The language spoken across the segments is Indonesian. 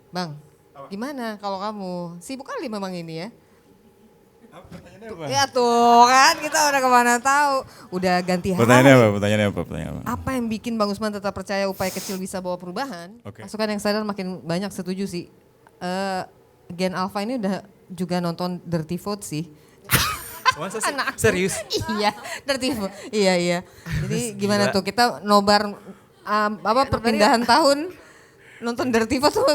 Bang, gimana kalau kamu? Sibuk kali memang ini ya. Pertanyaannya apa? Ya tuh kan kita udah kemana tahu. Udah ganti Pertanyaannya apa? hari. Pertanyaannya apa? Pertanyaan apa? Apa yang bikin Bang Usman tetap percaya upaya kecil bisa bawa perubahan? Oke. Pasukan yang sadar makin banyak setuju sih. Gen Alpha ini udah juga nonton Dirty Vote sih. Masa sih? Anak. Serius? Iya, Dirty Vote. Iya, iya. Jadi gimana Gila. tuh kita nobar perpindahan tahun nonton Dirty Vote tuh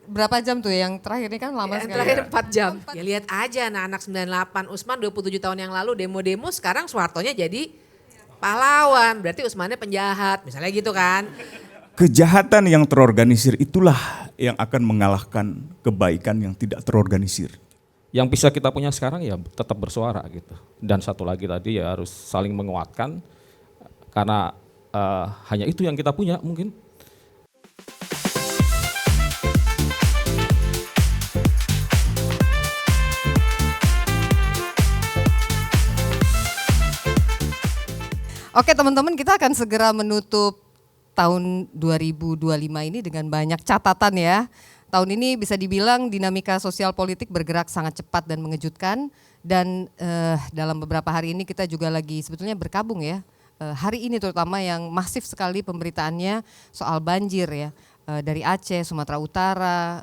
berapa jam tuh yang terakhir ini kan lama Yang sekali. terakhir 4 jam. Ya lihat aja anak-anak 98 Usman 27 tahun yang lalu demo-demo sekarang Soehartonya jadi pahlawan. Berarti Usmannya penjahat misalnya gitu kan. Kejahatan yang terorganisir itulah yang akan mengalahkan kebaikan yang tidak terorganisir. Yang bisa kita punya sekarang ya tetap bersuara gitu. Dan satu lagi tadi ya harus saling menguatkan karena hanya itu yang kita punya mungkin. Oke teman-teman, kita akan segera menutup tahun 2025 ini dengan banyak catatan ya. Tahun ini bisa dibilang dinamika sosial politik bergerak sangat cepat dan mengejutkan. Dan dalam beberapa hari ini kita juga lagi sebetulnya berkabung ya. Hari ini terutama yang masif sekali pemberitaannya soal banjir ya. Dari Aceh, Sumatera Utara,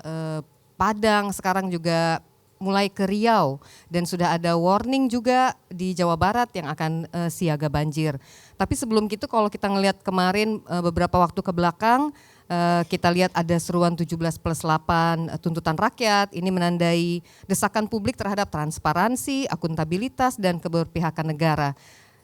Padang, sekarang juga mulai ke Riau dan sudah ada warning juga di Jawa Barat yang akan siaga banjir. Tapi sebelum itu kalau kita ngelihat kemarin beberapa waktu ke belakang kita lihat ada seruan 17+8 tuntutan rakyat. Ini menandai desakan publik terhadap transparansi, akuntabilitas dan keberpihakan negara.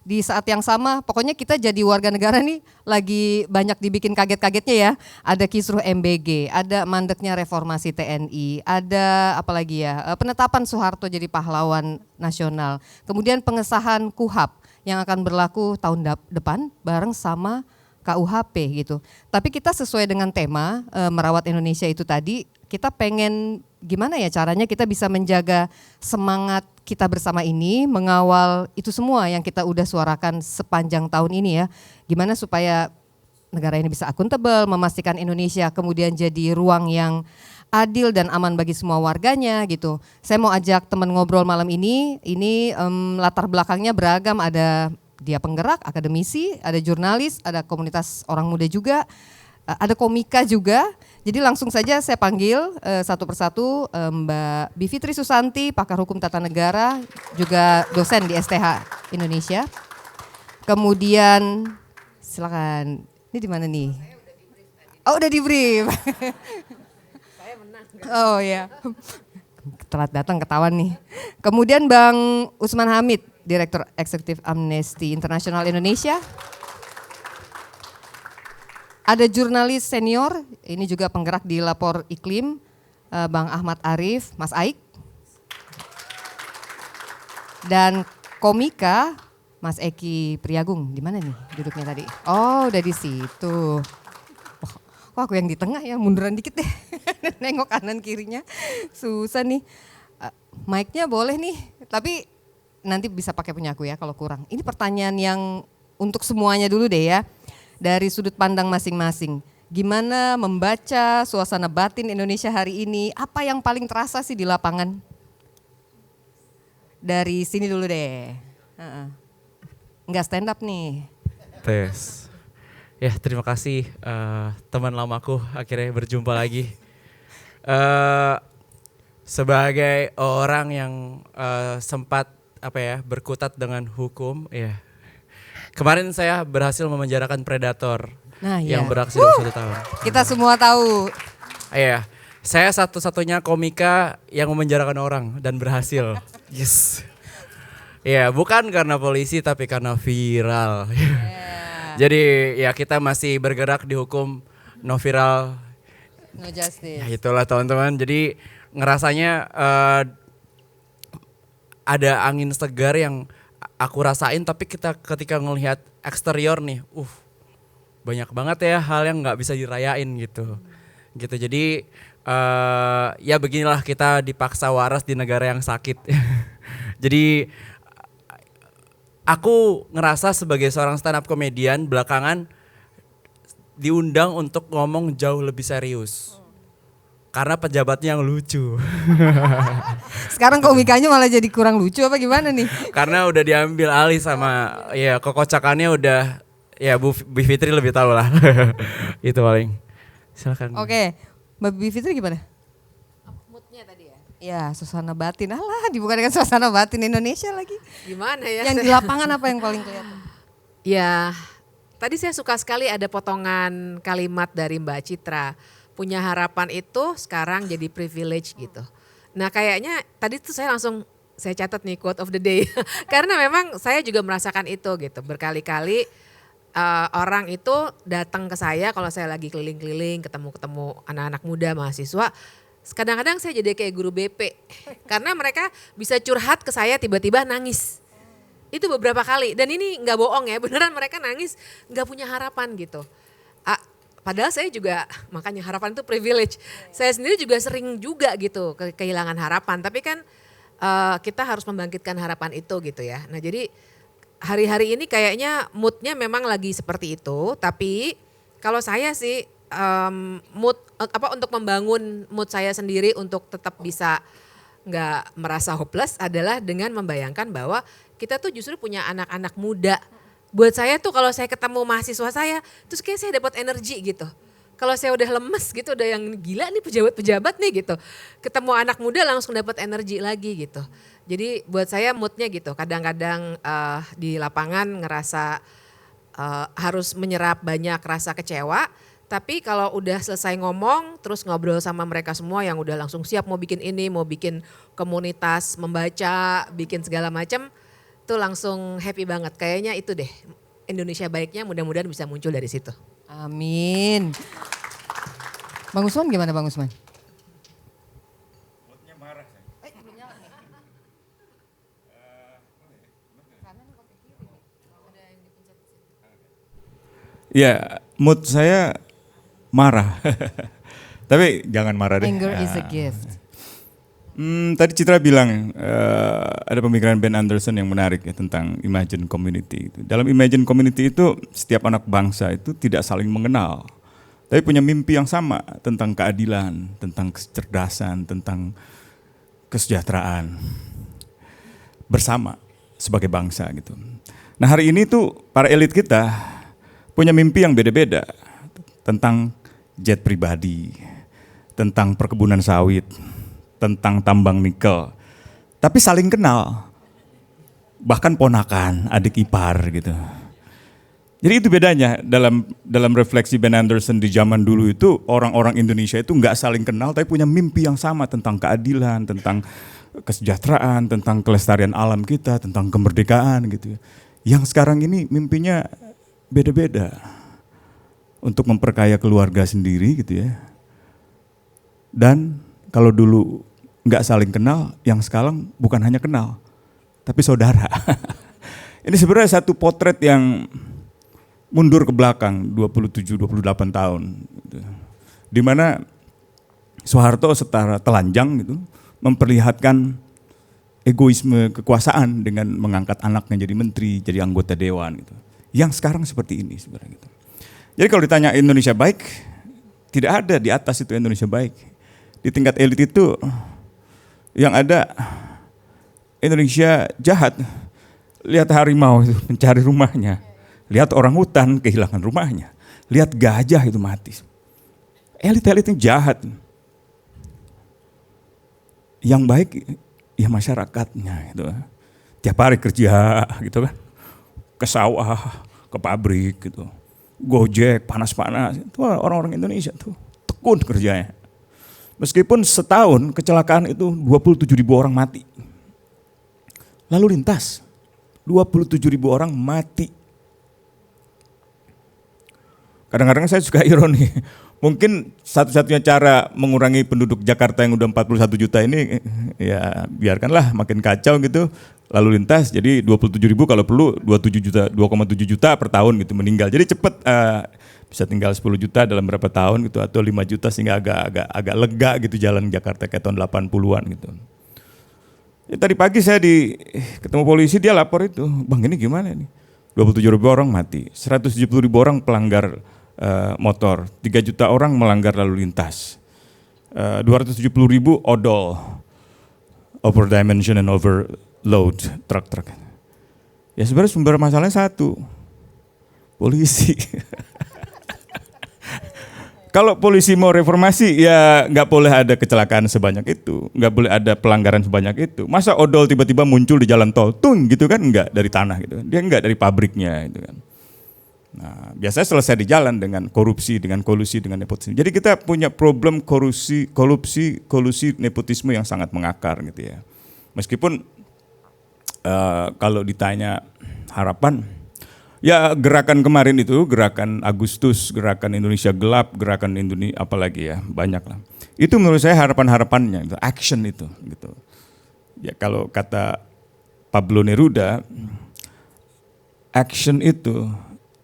Di saat yang sama pokoknya kita jadi warga negara nih lagi banyak dibikin kaget-kagetnya ya. Ada kisruh MBG, ada mandeknya reformasi TNI, ada apalagi ya penetapan Soeharto jadi pahlawan nasional. Kemudian pengesahan KUHP yang akan berlaku tahun depan bareng sama KUHP gitu. Tapi kita sesuai dengan tema merawat Indonesia itu tadi, kita pengen gimana ya caranya kita bisa menjaga semangat kita bersama ini, mengawal itu semua yang kita udah suarakan sepanjang tahun ini ya. Gimana supaya negara ini bisa akuntabel, memastikan Indonesia kemudian jadi ruang yang adil dan aman bagi semua warganya gitu. Saya mau ajak teman ngobrol malam ini latar belakangnya beragam, ada dia penggerak, akademisi, ada jurnalis, ada komunitas orang muda juga, ada komika juga. Jadi langsung saja saya panggil satu persatu Mbak Bivitri Susanti, pakar hukum tata negara, juga dosen di STH Indonesia. Kemudian silakan, ini di mana nih? Oh udah di brief. Saya menang. Oh ya, telat datang ketahuan nih. Kemudian Bang Usman Hamid, Direktur Eksekutif Amnesty International Indonesia. Ada jurnalis senior, ini juga penggerak di Lapor Iklim, Bang Ahmad Arif, Mas Aik. Dan komika, Mas Eki Priagung, di mana nih duduknya tadi? Oh udah di situ. Wah aku yang di tengah ya, munduran dikit deh. Nengok kanan kirinya, susah nih. Mic-nya boleh nih, tapi nanti bisa pakai punya aku ya kalau kurang. Ini pertanyaan yang untuk semuanya dulu deh ya. Dari sudut pandang masing-masing. Gimana membaca suasana batin Indonesia hari ini? Apa yang paling terasa sih di lapangan? Dari sini dulu deh. Enggak stand up nih. Tes. Ya terima kasih teman lamaku akhirnya berjumpa lagi. Sebagai orang yang sempat berkutat dengan hukum, ya. Kemarin saya berhasil memenjarakan predator yang beraksi 21 tahun. Kita semua tahu. Iya, saya satu-satunya komika yang memenjarakan orang dan berhasil. Yes. Ya, bukan karena polisi tapi karena viral. Jadi ya kita masih bergerak di hukum no viral. No justice. Ya itulah teman-teman. Jadi ngerasanya ada angin segar yang aku rasain, tapi ketika ngelihat eksterior nih, banyak banget ya hal yang nggak bisa dirayain gitu. Jadi ya beginilah kita dipaksa waras di negara yang sakit. Jadi aku ngerasa sebagai seorang stand up comedian belakangan diundang untuk ngomong jauh lebih serius. Karena pejabatnya yang lucu. Sekarang komikanya malah jadi kurang lucu apa gimana nih? Karena udah diambil alih sama ya kekocakannya udah ya Bu Fitri lebih tahu lah. Itu paling. Silakan. Oke, Mbak Bivitri gimana? Moodnya tadi ya. Ya, suasana batin. Alah, dibuka dengan suasana batin Indonesia lagi. Gimana ya? Yang di lapangan apa yang paling kelihatan? Ya, tadi saya suka sekali ada potongan kalimat dari Mbak Citra. Punya harapan itu sekarang jadi privilege gitu. Nah kayaknya tadi tuh saya catat nih quote of the day. Karena memang saya juga merasakan itu gitu. Berkali-kali orang itu datang ke saya kalau saya lagi keliling-keliling ketemu anak-anak muda mahasiswa. Kadang-kadang saya jadi kayak guru BP. Karena mereka bisa curhat ke saya tiba-tiba nangis. Itu beberapa kali dan ini nggak bohong ya, beneran mereka nangis nggak punya harapan gitu. Padahal saya juga, makanya harapan itu privilege. Saya sendiri juga sering juga gitu kehilangan harapan. Tapi kan kita harus membangkitkan harapan itu gitu ya. Nah jadi hari-hari ini kayaknya moodnya memang lagi seperti itu. Tapi kalau saya sih untuk membangun mood saya sendiri untuk tetap bisa nggak merasa hopeless adalah dengan membayangkan bahwa kita tuh justru punya anak-anak muda. Buat saya tuh kalau saya ketemu mahasiswa saya, terus kayak saya dapat energi gitu. Kalau saya udah lemes gitu, udah yang gila nih pejabat-pejabat nih gitu. Ketemu anak muda langsung dapat energi lagi gitu. Jadi buat saya moodnya gitu. Kadang-kadang di lapangan ngerasa harus menyerap banyak rasa kecewa. Tapi kalau udah selesai ngomong, terus ngobrol sama mereka semua yang udah langsung siap mau bikin ini, mau bikin komunitas, membaca, bikin segala macam. Itu langsung happy banget. Kayaknya itu deh Indonesia baiknya mudah-mudahan bisa muncul dari situ. Amin. Bang Usman gimana Bang Usman? Ya, mood saya marah. Tapi jangan marah deh. Anger is a gift. Tadi Citra bilang ada pemikiran Ben Anderson yang menarik ya tentang Imagine Community. Dalam Imagine Community itu setiap anak bangsa itu tidak saling mengenal. Tapi punya mimpi yang sama tentang keadilan, tentang kecerdasan, tentang kesejahteraan. Bersama sebagai bangsa gitu. Nah hari ini tuh para elit kita punya mimpi yang beda-beda. Tentang jet pribadi, tentang perkebunan sawit, tentang tambang nikel. Tapi saling kenal. Bahkan ponakan, adik ipar gitu. Jadi itu bedanya dalam refleksi Ben Anderson di zaman dulu itu orang-orang Indonesia itu nggak saling kenal tapi punya mimpi yang sama tentang keadilan, tentang kesejahteraan, tentang kelestarian alam kita, tentang kemerdekaan gitu. Yang sekarang ini mimpinya beda-beda untuk memperkaya keluarga sendiri gitu ya. Dan kalau dulu nggak saling kenal, yang sekarang bukan hanya kenal, tapi saudara. Ini sebenarnya satu potret yang mundur ke belakang 27-28 tahun. Gitu. Di mana Soeharto secara telanjang gitu, memperlihatkan egoisme kekuasaan dengan mengangkat anaknya jadi menteri, jadi anggota dewan. Gitu. Yang sekarang seperti ini sebenarnya. Gitu. Jadi kalau ditanya Indonesia baik, tidak ada di atas itu Indonesia baik. Di tingkat elit itu yang ada Indonesia jahat. Lihat harimau itu mencari rumahnya. Lihat orang hutan kehilangan rumahnya. Lihat gajah itu mati. Elit-elit yang jahat. Yang baik ya masyarakatnya gitu. Tiap hari kerja gitu kan. Ke sawah, ke pabrik gitu. Gojek, panas-panas. Itu orang-orang Indonesia tuh tekun kerjanya. Meskipun setahun kecelakaan itu 27.000 orang mati. Lalu lintas, 27.000 orang mati. Kadang-kadang saya suka ironi, mungkin satu-satunya cara mengurangi penduduk Jakarta yang udah 41 juta ini, ya biarkanlah makin kacau gitu, lalu lintas jadi 27.000 kalau perlu 27 juta, 2,7 juta per tahun gitu meninggal. Jadi cepat bisa tinggal 10 juta dalam berapa tahun gitu, atau 5 juta sehingga agak lega gitu jalan Jakarta kayak tahun 80-an gitu. Ya, tadi pagi saya ketemu polisi, dia lapor itu, bang ini gimana nih? 27.000 orang mati, 170.000 orang pelanggar motor, 3 juta orang melanggar lalu lintas. 270.000 odol, over dimension and overload truk-truk. Ya sebenarnya sumber masalahnya satu, polisi. Kalau polisi mau reformasi ya nggak boleh ada kecelakaan sebanyak itu, nggak boleh ada pelanggaran sebanyak itu. Masa odol tiba-tiba muncul di jalan tol, tung gitu kan, nggak dari tanah gitu, dia nggak dari pabriknya gitu kan. Nah, biasanya selesai di jalan dengan korupsi, dengan kolusi, dengan nepotisme. Jadi kita punya problem kolusi, nepotisme yang sangat mengakar gitu ya. Meskipun kalau ditanya harapan, ya gerakan kemarin itu, gerakan Agustus, gerakan Indonesia Gelap, gerakan Indonesia apalagi ya, banyak lah. Itu menurut saya harapan-harapannya, itu action itu gitu. Ya kalau kata Pablo Neruda, action itu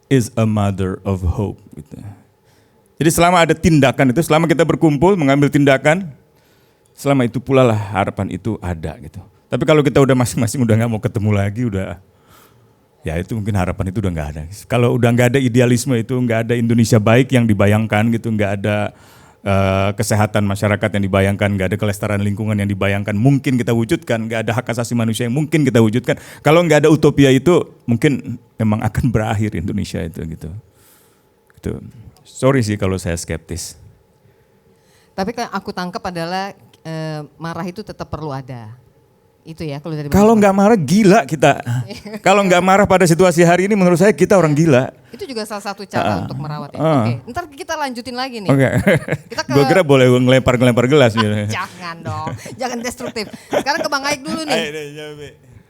is a mother of hope gitu. Jadi selama ada tindakan itu, selama kita berkumpul mengambil tindakan, selama itu pula lah harapan itu ada gitu. Tapi kalau kita udah masing-masing udah nggak mau ketemu lagi, udah ya itu mungkin harapan itu udah nggak ada. Kalau udah nggak ada idealisme itu, nggak ada Indonesia baik yang dibayangkan gitu, nggak ada kesehatan masyarakat yang dibayangkan, nggak ada kelestarian lingkungan yang dibayangkan, mungkin kita wujudkan, nggak ada hak asasi manusia yang mungkin kita wujudkan. Kalau nggak ada utopia itu, mungkin memang akan berakhir Indonesia itu gitu. Gitu. Sorry sih kalau saya skeptis. Tapi yang aku tangkap adalah marah itu tetap perlu ada. Itu ya kalau dari Kalau nggak marah gila kita. Kalau nggak marah pada situasi hari ini menurut saya kita orang gila. itu juga salah satu cara untuk merawat ya. Oke, ntar kita lanjutin lagi nih. Oke. Kita ke Gue kira boleh ngelempar gelas gitu. jangan dong, jangan destruktif. Sekarang ke Bang Aik dulu nih.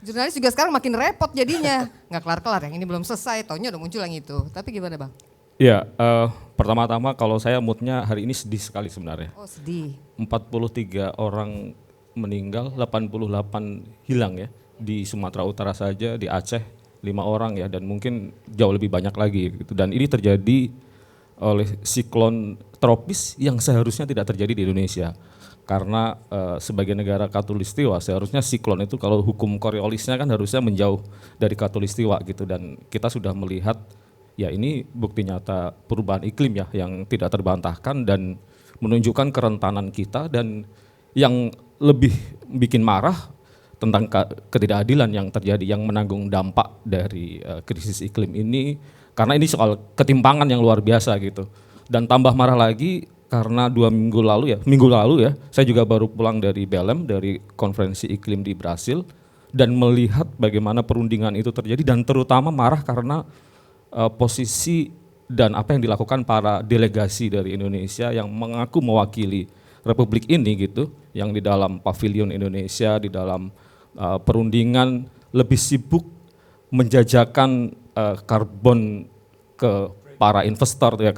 Jurnalis juga sekarang makin repot jadinya. Nggak kelar-kelar, yang ini belum selesai, taunya udah muncul yang itu. Tapi gimana Bang? Ya, pertama-tama kalau saya moodnya hari ini sedih sekali sebenarnya. Oh sedih. 43 orang meninggal, 88 hilang ya. Di Sumatera Utara saja, di Aceh 5 orang ya, dan mungkin jauh lebih banyak lagi gitu. Dan ini terjadi oleh siklon tropis yang seharusnya tidak terjadi di Indonesia. Karena sebagai negara khatulistiwa seharusnya siklon itu kalau hukum Coriolisnya kan harusnya menjauh dari khatulistiwa gitu. Dan kita sudah melihat ya ini bukti nyata perubahan iklim ya yang tidak terbantahkan dan menunjukkan kerentanan kita, dan yang lebih bikin marah tentang ketidakadilan yang terjadi, yang menanggung dampak dari krisis iklim ini, karena ini soal ketimpangan yang luar biasa gitu. Dan tambah marah lagi karena minggu lalu ya, saya juga baru pulang dari Belém, dari konferensi iklim di Brasil, dan melihat bagaimana perundingan itu terjadi, dan terutama marah karena posisi dan apa yang dilakukan para delegasi dari Indonesia yang mengaku mewakili Republik ini gitu, yang di dalam pavilion Indonesia, di dalam perundingan lebih sibuk menjajakan karbon ke para investor ya,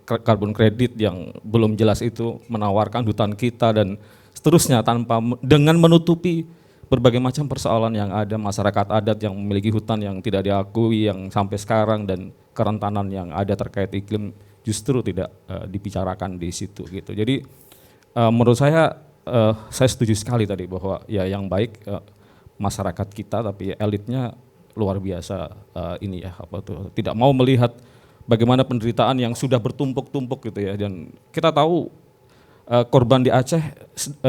karbon kredit yang belum jelas itu, menawarkan hutan kita dan seterusnya, tanpa dengan menutupi berbagai macam persoalan yang ada, masyarakat adat yang memiliki hutan yang tidak diakui yang sampai sekarang, dan kerentanan yang ada terkait iklim justru tidak dibicarakan di situ gitu. Jadi menurut saya setuju sekali tadi bahwa ya yang baik masyarakat kita, tapi elitnya luar biasa ini ya tidak mau melihat bagaimana penderitaan yang sudah bertumpuk-tumpuk gitu ya. Dan kita tahu korban di Aceh,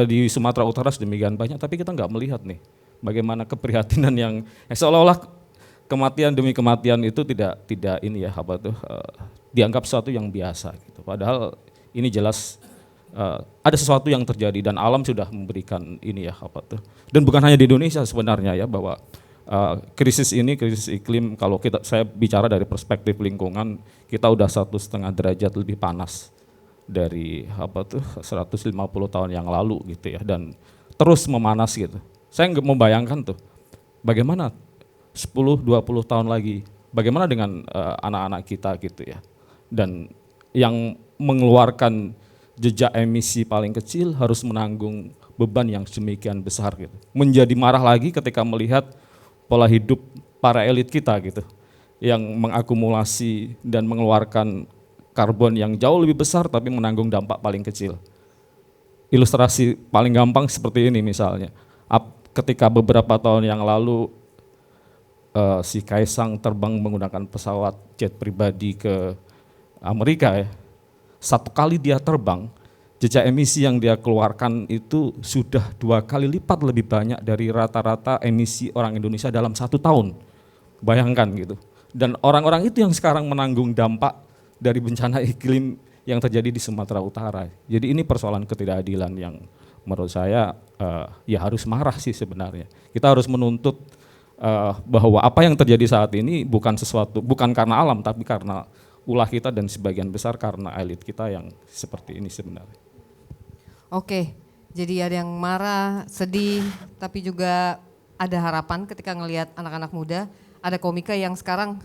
di Sumatera Utara sedemikian banyak, tapi kita nggak melihat nih bagaimana keprihatinan yang seolah-olah kematian demi kematian itu tidak ini ya dianggap sesuatu yang biasa gitu. Padahal ini jelas ada sesuatu yang terjadi dan alam sudah memberikan ini ya dan bukan hanya di Indonesia sebenarnya ya, bahwa krisis iklim kalau saya bicara dari perspektif lingkungan, kita udah 1,5 derajat lebih panas dari 150 tahun yang lalu gitu ya, dan terus memanas gitu. Saya nggak membayangkan tuh bagaimana 10-20 tahun lagi, bagaimana dengan anak-anak kita gitu ya, dan yang mengeluarkan jejak emisi paling kecil harus menanggung beban yang sedemikian besar gitu. Menjadi marah lagi ketika melihat pola hidup para elit kita gitu, yang mengakumulasi dan mengeluarkan karbon yang jauh lebih besar tapi menanggung dampak paling kecil. Ilustrasi paling gampang seperti ini misalnya, ketika beberapa tahun yang lalu si Kaisang terbang menggunakan pesawat jet pribadi ke Amerika ya, satu kali dia terbang jejak emisi yang dia keluarkan itu sudah 2 kali lipat lebih banyak dari rata-rata emisi orang Indonesia dalam 1 tahun. Bayangkan gitu. Dan orang-orang itu yang sekarang menanggung dampak dari bencana iklim yang terjadi di Sumatera Utara. Jadi ini persoalan ketidakadilan yang menurut saya ya harus marah sih sebenarnya. Kita harus menuntut bahwa apa yang terjadi saat ini bukan karena alam, tapi karena ulah kita dan sebagian besar karena elit kita yang seperti ini sebenarnya. Oke, jadi ada yang marah, sedih, tapi juga ada harapan ketika ngelihat anak-anak muda, ada komika yang sekarang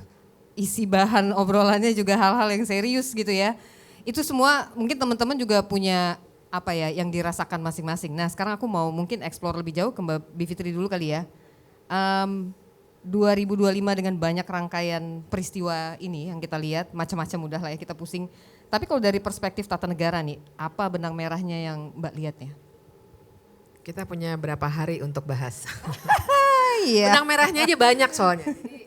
isi bahan obrolannya juga hal-hal yang serius gitu ya. Itu semua mungkin teman-teman juga punya apa ya yang dirasakan masing-masing. Nah sekarang aku mau mungkin explore lebih jauh ke Mbak Bivitri dulu kali ya. 2025 dengan banyak rangkaian peristiwa ini yang kita lihat, macam-macam udah lah ya kita pusing. Tapi kalau dari perspektif tata negara nih, apa benang merahnya yang Mbak lihatnya? Kita punya berapa hari untuk bahas. Iya. Benang merahnya aja banyak soalnya. Jadi,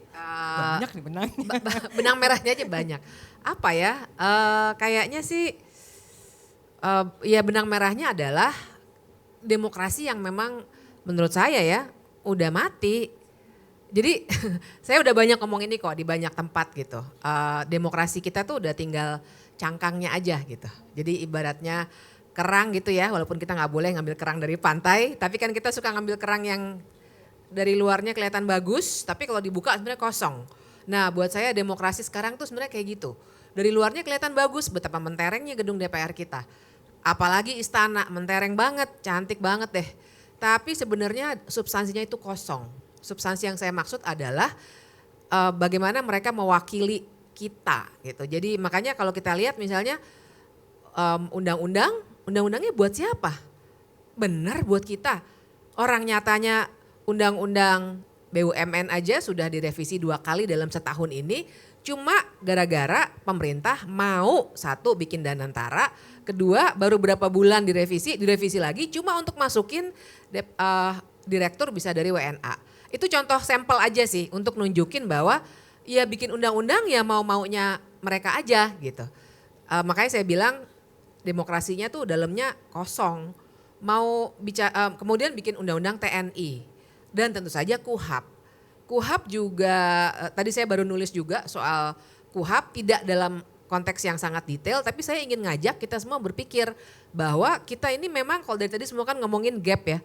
Banyak nih benangnya. benang merahnya aja banyak. Apa ya? Kayaknya sih ya benang merahnya adalah demokrasi yang memang menurut saya ya udah mati. Jadi saya udah banyak ngomong ini kok di banyak tempat gitu. Demokrasi kita tuh udah tinggal cangkangnya aja gitu. Jadi ibaratnya kerang gitu ya, walaupun kita nggak boleh ngambil kerang dari pantai, tapi kan kita suka ngambil kerang yang dari luarnya kelihatan bagus, tapi kalau dibuka sebenarnya kosong. Nah buat saya demokrasi sekarang tuh sebenarnya kayak gitu. Dari luarnya kelihatan bagus, betapa menterengnya gedung DPR kita. Apalagi istana, mentereng banget, cantik banget deh. Tapi sebenarnya substansinya itu kosong. Substansi yang saya maksud adalah bagaimana mereka mewakili kita gitu. Jadi makanya kalau kita lihat misalnya undang-undangnya buat siapa? Benar buat kita. Orang nyatanya undang-undang BUMN aja sudah direvisi 2 kali dalam setahun ini. Cuma gara-gara pemerintah mau satu bikin danantara, kedua baru berapa bulan direvisi lagi cuma untuk masukin direktur bisa dari WNA. Itu contoh sampel aja sih untuk nunjukin bahwa ya bikin undang-undang ya mau-maunya mereka aja gitu. Makanya saya bilang demokrasinya tuh dalamnya kosong. Mau bicara kemudian bikin undang-undang TNI dan tentu saja KUHAP. KUHAP juga tadi saya baru nulis juga soal KUHAP tidak dalam konteks yang sangat detail, tapi saya ingin ngajak kita semua berpikir bahwa kita ini memang kalau dari tadi semua kan ngomongin gap ya.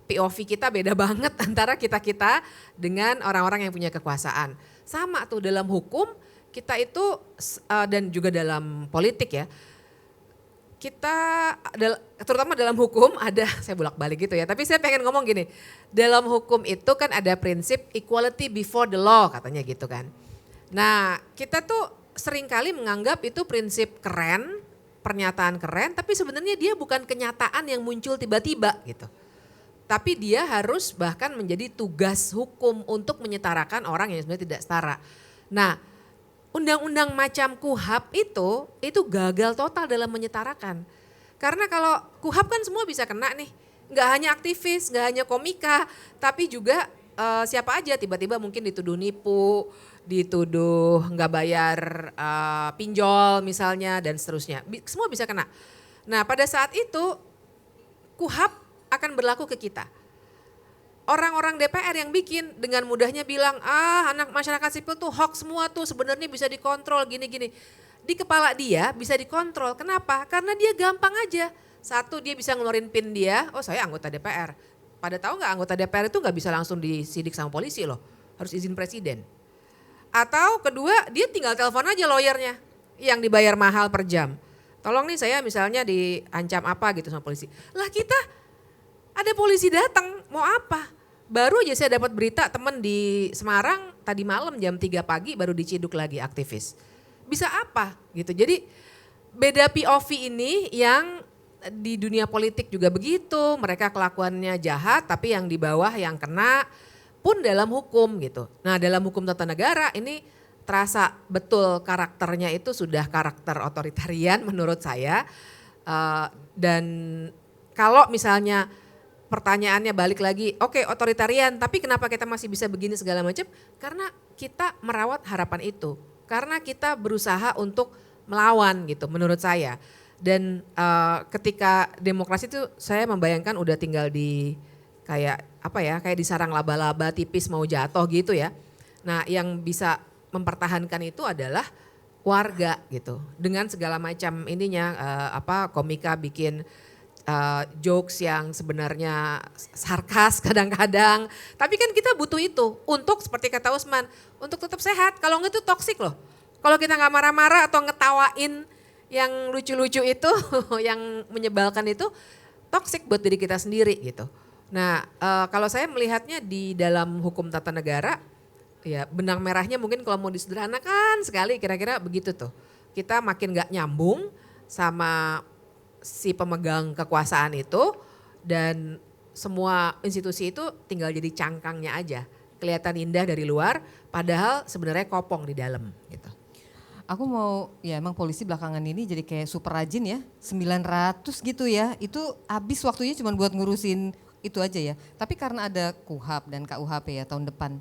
POV kita beda banget antara kita-kita dengan orang-orang yang punya kekuasaan. Sama tuh dalam hukum kita itu dan juga dalam politik ya. Kita terutama dalam hukum ada, saya bolak-balik gitu ya, tapi saya pengen ngomong gini. Dalam hukum itu kan ada prinsip equality before the law katanya gitu kan. Nah kita tuh seringkali menganggap itu prinsip keren, pernyataan keren, tapi sebenarnya dia bukan kenyataan yang muncul tiba-tiba gitu. Tapi dia harus bahkan menjadi tugas hukum untuk menyetarakan orang yang sebenarnya tidak setara. Nah, undang-undang macam KUHAP itu gagal total dalam menyetarakan. Karena kalau KUHAP kan semua bisa kena nih. Nggak hanya aktivis, nggak hanya komika, tapi juga siapa aja tiba-tiba mungkin dituduh nipu, dituduh nggak bayar pinjol misalnya dan seterusnya. Semua bisa kena. Nah, pada saat itu KUHAP akan berlaku ke kita. Orang-orang DPR yang bikin dengan mudahnya bilang, anak masyarakat sipil tuh hoax semua tuh sebenarnya bisa dikontrol gini-gini. Di kepala dia bisa dikontrol, kenapa? Karena dia gampang aja. Satu, dia bisa ngeluarin PIN dia, oh saya anggota DPR. Pada tahu nggak anggota DPR itu nggak bisa langsung disidik sama polisi loh, harus izin presiden. Atau kedua, dia tinggal telepon aja lawyernya yang dibayar mahal per jam. Tolong nih saya misalnya diancam apa gitu sama polisi. Lah kita ada polisi datang, mau apa? Baru aja saya dapat berita teman di Semarang tadi malam jam 3 pagi baru diciduk lagi aktivis. Bisa apa gitu. Jadi beda POV ini yang di dunia politik juga begitu. Mereka kelakuannya jahat tapi yang di bawah yang kena pun dalam hukum gitu. Nah dalam hukum tata negara ini terasa betul karakternya itu sudah karakter otoritarian menurut saya. Dan kalau misalnya pertanyaannya balik lagi, oke, otoritarian, tapi kenapa kita masih bisa begini segala macam? Karena kita merawat harapan itu, karena kita berusaha untuk melawan gitu menurut saya. Dan ketika demokrasi itu saya membayangkan udah tinggal di kayak apa ya, kayak di sarang laba-laba tipis mau jatuh gitu ya. Nah yang bisa mempertahankan itu adalah warga gitu. Dengan segala macam ininya komika bikin jokes yang sebenarnya sarkas kadang-kadang. Tapi kan kita butuh itu untuk seperti kata Usman, untuk tetap sehat. Kalau enggak itu toksik loh. Kalau kita nggak marah-marah atau ngetawain yang lucu-lucu itu, yang menyebalkan itu toksik buat diri kita sendiri gitu. Nah kalau saya melihatnya di dalam hukum tata negara, ya benang merahnya mungkin kalau mau disederhanakan sekali kira-kira begitu tuh. Kita makin gak nyambung sama si pemegang kekuasaan itu dan semua institusi itu tinggal jadi cangkangnya aja. Kelihatan indah dari luar padahal sebenarnya kopong di dalam gitu. Aku mau, ya emang polisi belakangan ini jadi kayak super rajin ya, 900 gitu ya, itu habis waktunya cuma buat ngurusin itu aja ya. Tapi karena ada KUHAP dan KUHP ya tahun depan,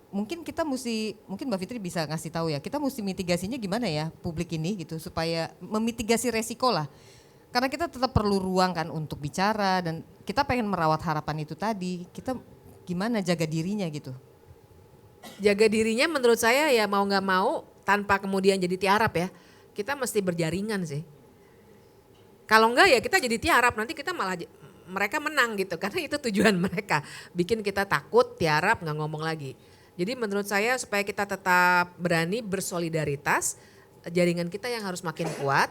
mungkin kita mungkin Mbak Fitri bisa ngasih tahu ya, kita mesti mitigasinya gimana ya publik ini gitu, supaya memitigasi resiko lah. Karena kita tetap perlu ruang kan untuk bicara dan kita pengen merawat harapan itu tadi, kita gimana jaga dirinya gitu. Jaga dirinya menurut saya ya mau gak mau tanpa kemudian jadi tiarap ya, kita mesti berjaringan sih. Kalau enggak ya kita jadi tiarap, nanti kita malah mereka menang gitu, karena itu tujuan mereka, bikin kita takut, tiarap, nggak ngomong lagi. Jadi menurut saya supaya kita tetap berani bersolidaritas, jaringan kita yang harus makin kuat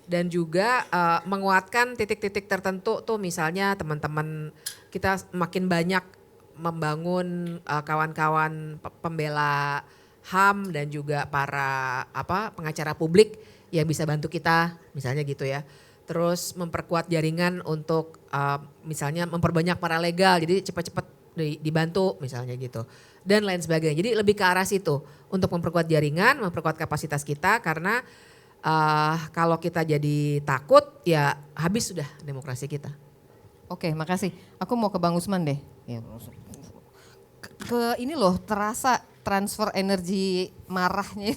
dan juga menguatkan titik-titik tertentu tuh, misalnya teman-teman kita makin banyak membangun kawan-kawan pembela HAM dan juga para pengacara publik yang bisa bantu kita misalnya gitu ya. Terus memperkuat jaringan untuk misalnya memperbanyak paralegal jadi cepat-cepat dibantu misalnya gitu. Dan lain sebagainya. Jadi lebih ke arah situ untuk memperkuat jaringan, memperkuat kapasitas kita karena kalau kita jadi takut ya habis sudah demokrasi kita. Oke, makasih. Aku mau ke Bang Usman deh. Ya, ke ini loh terasa transfer energi marahnya.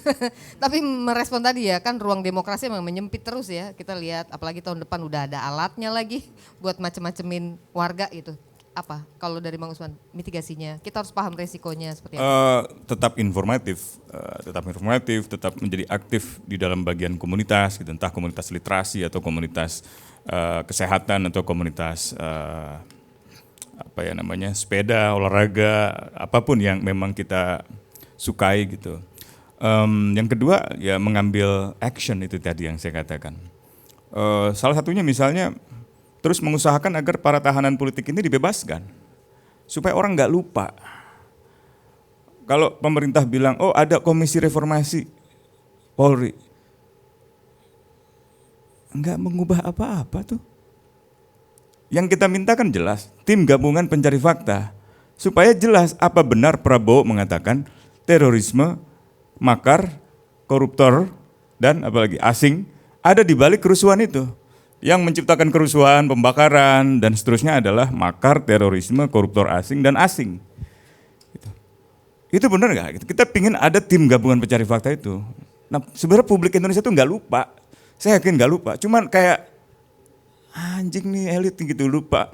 Tapi merespon tadi ya kan ruang demokrasi memang menyempit terus ya. Kita lihat apalagi tahun depan udah ada alatnya lagi buat macem-macemin warga itu. Apa kalau dari Bang Usman mitigasinya? Kita harus paham resikonya seperti apa? Tetap informatif, tetap menjadi aktif di dalam bagian komunitas, gitu, entah komunitas literasi atau komunitas kesehatan atau komunitas sepeda, olahraga, apapun yang memang kita sukai gitu. Yang kedua ya mengambil action itu tadi yang saya katakan. Salah satunya misalnya terus mengusahakan agar para tahanan politik ini dibebaskan supaya orang nggak lupa. Kalau pemerintah bilang, oh ada komisi reformasi Polri, nggak mengubah apa-apa tuh. Yang kita mintakan jelas, tim gabungan pencari fakta. Supaya jelas apa benar Prabowo mengatakan terorisme, makar, koruptor, dan apalagi asing ada di balik kerusuhan itu. Yang menciptakan kerusuhan, pembakaran, dan seterusnya adalah makar, terorisme, koruptor asing, dan asing. Itu benar nggak? Kita pingin ada tim gabungan pencari fakta itu. Nah sebenarnya publik Indonesia itu nggak lupa. Saya yakin nggak lupa, cuman kayak anjing nih elit gitu lupa,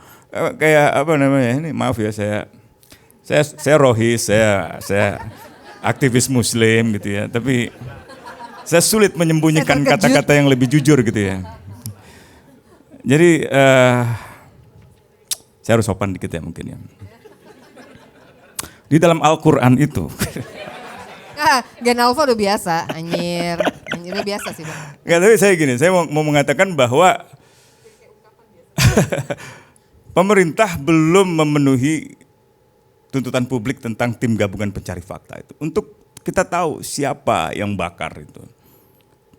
kayak apa namanya ini, maaf ya saya rohis, saya aktivis muslim gitu ya, tapi saya sulit menyembunyikan kata-kata yang lebih jujur gitu ya. Jadi saya harus sopan dikit ya mungkin ya. Di dalam Al-Quran itu. Gen Alfa udah biasa, anjir udah biasa sih Bang. Enggak, tapi saya mau mengatakan bahwa pemerintah belum memenuhi tuntutan publik tentang tim gabungan pencari fakta itu. Untuk kita tahu siapa yang bakar itu.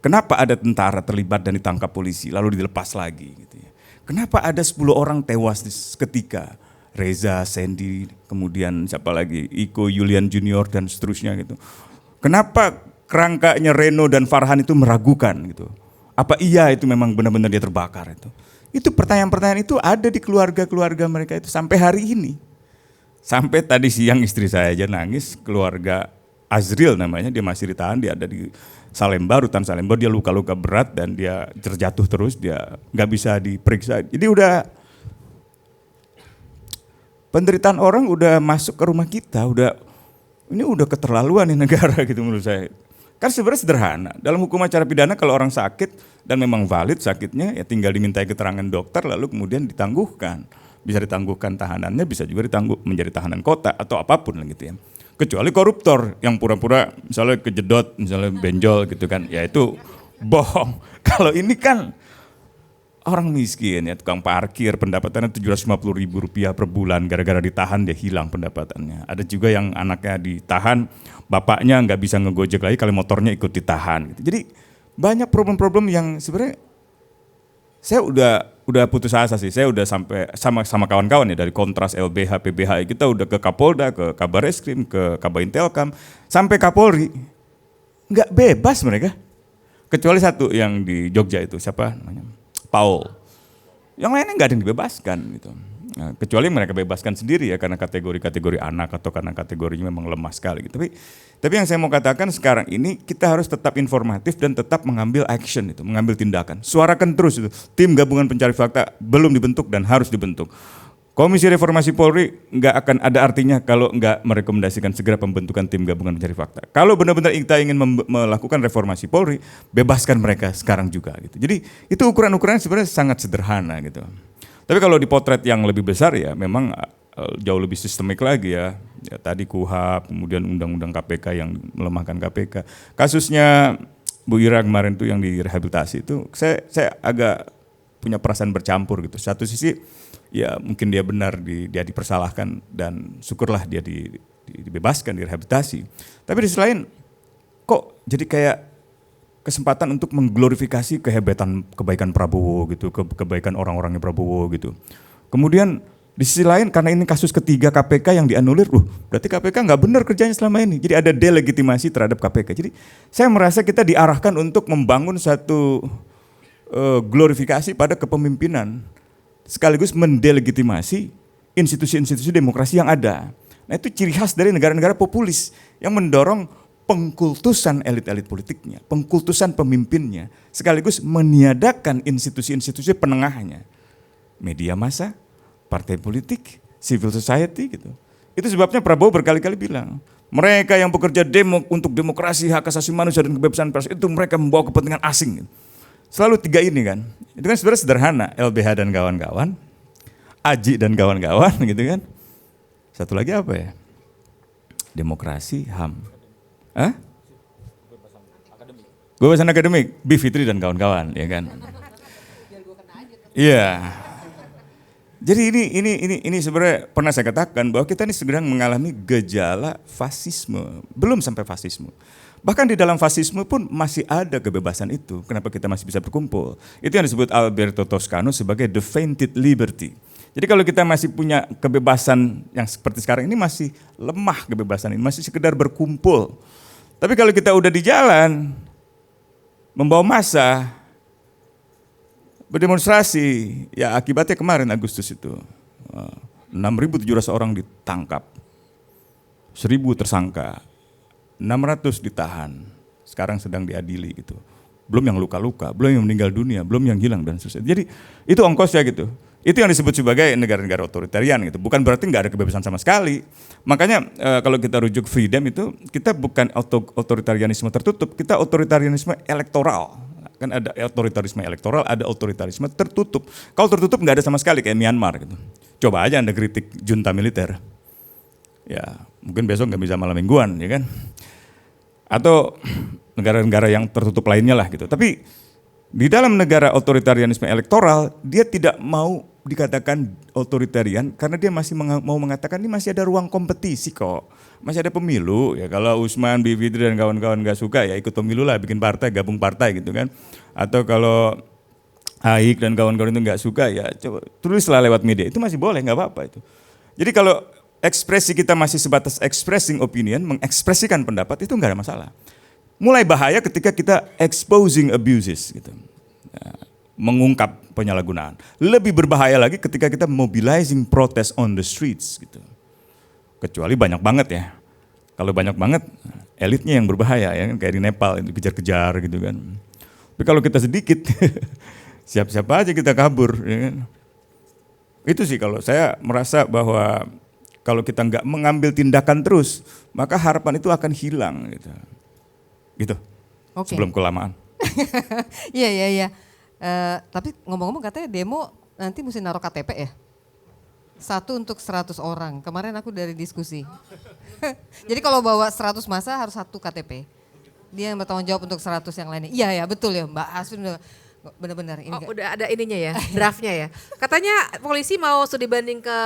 Kenapa ada tentara terlibat dan ditangkap polisi lalu dilepas lagi gitu ya. Kenapa ada 10 orang tewas seketika. Reza, Sandy, kemudian siapa lagi, Iko, Yulian Junior dan seterusnya gitu. Kenapa kerangkanya Reno dan Farhan itu meragukan gitu. Apa iya itu memang benar-benar dia terbakar itu. Itu pertanyaan-pertanyaan itu ada di keluarga-keluarga mereka itu sampai hari ini. Sampai tadi siang istri saya aja nangis, keluarga Azril namanya, dia masih ditahan, dia ada di Salemba, rutan Salemba, dia luka-luka berat dan dia terjatuh terus, dia nggak bisa diperiksa. Jadi udah penderitaan orang udah masuk ke rumah kita, ini udah keterlaluan nih negara gitu menurut saya. Kan sebenarnya sederhana, dalam hukum acara pidana kalau orang sakit dan memang valid sakitnya ya tinggal dimintai keterangan dokter lalu kemudian ditangguhkan. Bisa ditangguhkan tahanannya, bisa juga menjadi tahanan kota atau apapun gitu ya. Kecuali koruptor yang pura-pura misalnya kejedot, misalnya benjol gitu kan, ya itu bohong. Kalau ini kan orang miskin ya, tukang parkir pendapatannya Rp750.000 per bulan, gara-gara ditahan dia hilang pendapatannya. Ada juga yang anaknya ditahan, bapaknya nggak bisa ngegojek lagi kalau motornya ikut ditahan. Gitu. Jadi banyak problem-problem yang sebenarnya saya udah putus asa sih. Saya udah sampai sama kawan-kawan ya dari Kontras, LBH, PBH, kita udah ke Kapolda, ke Kabareskrim, ke Kabaintelkam, sampai Kapolri. Nggak bebas mereka. Kecuali satu yang di Jogja itu, siapa namanya? Paul. Yang lainnya nggak ada yang dibebaskan gitu. Nah, kecuali mereka bebaskan sendiri ya karena kategori-kategori anak atau karena kategorinya memang lemah sekali gitu. Tapi yang saya mau katakan sekarang ini kita harus tetap informatif dan tetap mengambil action itu, mengambil tindakan. Suarakan terus itu. Tim gabungan pencari fakta belum dibentuk dan harus dibentuk. Komisi Reformasi Polri nggak akan ada artinya kalau nggak merekomendasikan segera pembentukan tim gabungan pencari fakta. Kalau benar-benar kita ingin melakukan reformasi Polri, bebaskan mereka sekarang juga gitu. Jadi itu ukuran-ukurannya sebenarnya sangat sederhana gitu. Tapi kalau dipotret yang lebih besar ya memang jauh lebih sistemik lagi ya. Ya tadi KUHP, kemudian undang-undang KPK yang melemahkan KPK. Kasusnya Bu Ira kemarin tuh yang direhabilitasi itu saya agak punya perasaan bercampur gitu. Satu sisi ya mungkin dia benar dia dipersalahkan dan syukurlah dia dibebaskan, direhabilitasi. Tapi di sisi lain kok jadi kayak kesempatan untuk mengglorifikasi kebaikan Prabowo gitu, kebaikan orang-orangnya Prabowo gitu. Kemudian di sisi lain karena ini kasus ketiga KPK yang dianulir, berarti KPK nggak benar kerjanya selama ini. Jadi ada delegitimasi terhadap KPK. Jadi saya merasa kita diarahkan untuk membangun satu glorifikasi pada kepemimpinan sekaligus mendelegitimasi institusi-institusi demokrasi yang ada. Nah itu ciri khas dari negara-negara populis yang mendorong pengkultusan elit-elit politiknya, pengkultusan pemimpinnya, sekaligus meniadakan institusi-institusi penengahnya. Media massa, partai politik, civil society gitu. Itu sebabnya Prabowo berkali-kali bilang, mereka yang bekerja untuk demokrasi, hak asasi manusia dan kebebasan pers itu mereka membawa kepentingan asing. Gitu. Selalu tiga ini kan, itu kan sebenarnya sederhana, LBH dan kawan-kawan, Aji dan kawan-kawan gitu kan. Satu lagi apa ya? Demokrasi, HAM. Hah? Kebebasan akademik, B. Fitri dan kawan-kawan ya kan. Iya. Jadi ini sebenarnya pernah saya katakan bahwa kita ini sedang mengalami gejala fasisme, belum sampai fasisme. Bahkan di dalam fasisme pun masih ada kebebasan itu. Kenapa kita masih bisa berkumpul? Itu yang disebut Alberto Toscano sebagai the fainted liberty. Jadi kalau kita masih punya kebebasan yang seperti sekarang ini masih lemah kebebasan ini, masih sekedar berkumpul. Tapi kalau kita udah di jalan, membawa massa, berdemonstrasi, ya akibatnya kemarin Agustus itu 6.700 orang ditangkap, 1.000 tersangka, 600 ditahan, sekarang sedang diadili gitu. Belum yang luka-luka, belum yang meninggal dunia, belum yang hilang dan seterusnya. Jadi itu ongkosnya gitu. Itu yang disebut sebagai negara-negara otoritarian gitu. Bukan berarti nggak ada kebebasan sama sekali. Makanya kalau kita rujuk freedom itu, kita bukan otoritarianisme tertutup, kita otoritarianisme elektoral. Kan ada otoritarisme elektoral, ada otoritarisme tertutup. Kalau tertutup nggak ada sama sekali kayak Myanmar gitu. Coba aja Anda kritik junta militer. Ya mungkin besok nggak bisa malam mingguan ya kan. Atau negara-negara yang tertutup lainnya lah gitu. Tapi di dalam negara otoritarianisme elektoral, dia tidak mau dikatakan otoritarian karena dia masih mau mengatakan ini masih ada ruang kompetisi kok. Masih ada pemilu, ya kalau Usman, Bivitri dan kawan-kawan gak suka ya ikut pemilu lah, bikin partai, gabung partai gitu kan. Atau kalau Haik dan kawan-kawan itu gak suka ya coba tulislah lewat media, itu masih boleh, gak apa-apa itu. Jadi kalau ekspresi kita masih sebatas expressing opinion, mengekspresikan pendapat itu gak ada masalah. Mulai bahaya ketika kita exposing abuses gitu. Ya, mengungkap penyalahgunaan. Lebih berbahaya lagi ketika kita mobilizing protest on the streets gitu. Kecuali banyak banget ya Kalau banyak banget, elitnya yang berbahaya ya kan, kayak di Nepal itu kejar-kejar gitu kan. Tapi kalau kita sedikit, siap-siap aja kita kabur. Ya kan? Itu sih kalau saya merasa bahwa kalau kita nggak mengambil tindakan terus, maka harapan itu akan hilang gitu. Gitu. Oke. Sebelum kelamaan. Iya, iya, iya. Tapi ngomong-ngomong katanya demo nanti mesti naruh KTP ya? 1 untuk 100 orang. Kemarin aku dari diskusi. Jadi kalau bawa 100 masa harus 1 KTP. Dia yang bertanggung jawab untuk 100 yang lainnya. Iya ya betul ya Mbak Aswin. Benar-benar. Ini Oh, udah ada ininya ya, draftnya ya. Katanya polisi mau studi banding ke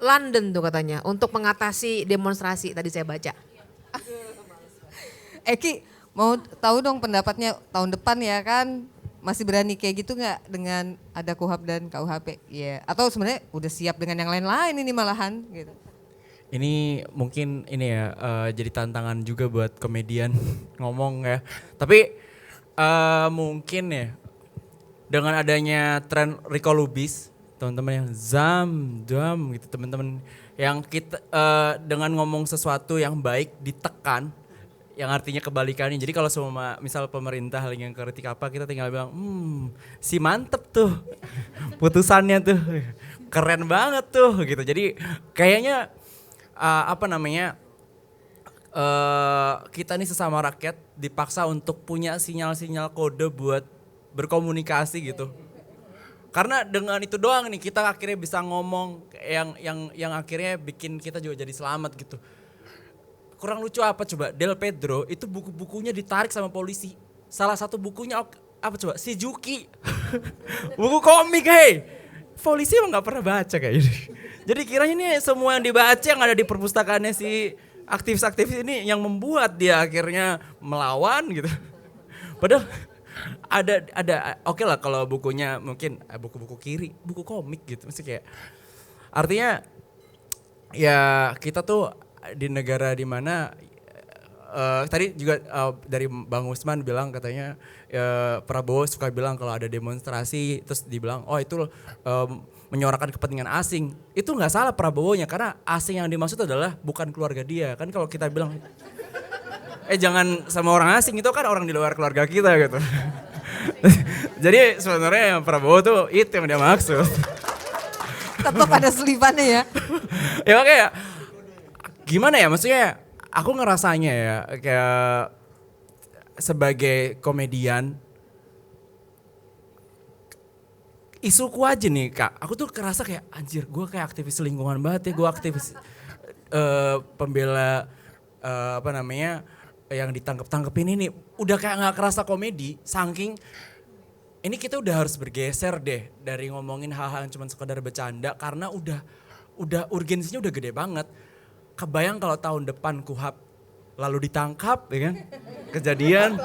London tuh katanya untuk mengatasi demonstrasi tadi saya baca. Eki mau tahu dong pendapatnya tahun depan ya kan, masih berani kayak gitu nggak dengan ada KUHP dan KUHP? Iya. Atau sebenarnya udah siap dengan yang lain-lain ini malahan gitu. Ini mungkin ini ya jadi tantangan juga buat komedian ngomong ya. Tapi mungkin ya dengan adanya tren Rico Lubis, teman-teman yang dam gitu, teman-teman yang kita dengan ngomong sesuatu yang baik ditekan, yang artinya kebalikannya. Jadi kalau semua misal pemerintah lagi yang kritik apa, kita tinggal bilang, si mantep tuh putusannya tuh, keren banget tuh gitu. Jadi kayaknya kita nih sesama rakyat dipaksa untuk punya sinyal-sinyal kode buat berkomunikasi gitu. Karena dengan itu doang nih kita akhirnya bisa ngomong yang akhirnya bikin kita juga jadi selamat gitu. Kurang lucu apa coba, Del Pedro itu buku-bukunya ditarik sama polisi. Salah satu bukunya apa coba, si Juki. Buku komik hei. Polisi emang gak pernah baca kayak ini. Jadi kiranya ini semua yang dibaca yang ada di perpustakaannya si aktivis-aktivis ini yang membuat dia akhirnya melawan gitu. Padahal ada oke lah kalau bukunya mungkin buku-buku kiri, buku komik gitu. Mesti kayak artinya ya kita tuh di negara di mana tadi juga dari Bang Usman bilang katanya Prabowo suka bilang kalau ada demonstrasi terus dibilang oh itu menyuarakan kepentingan asing. Itu nggak salah Prabowo-nya karena asing yang dimaksud adalah bukan keluarga dia. Kan kalau kita bilang jangan sama orang asing, itu kan orang di luar keluarga kita gitu. Jadi sebenarnya yang Prabowo tuh itu yang dia maksud. Tetap ada selipannya ya. Ya makanya gimana ya, maksudnya aku ngerasanya ya kayak sebagai komedian isuku aja nih Kak, aku tuh kerasa kayak anjir gue kayak aktivis lingkungan banget ya, gue aktivis pembela yang ditangkep-tangkepin ini udah kayak gak kerasa komedi, saking ini kita udah harus bergeser deh dari ngomongin hal-hal yang cuma sekadar bercanda karena udah urgensinya udah gede banget. Kebayang kalau tahun depan KUHP lalu ditangkap ya kan, kejadian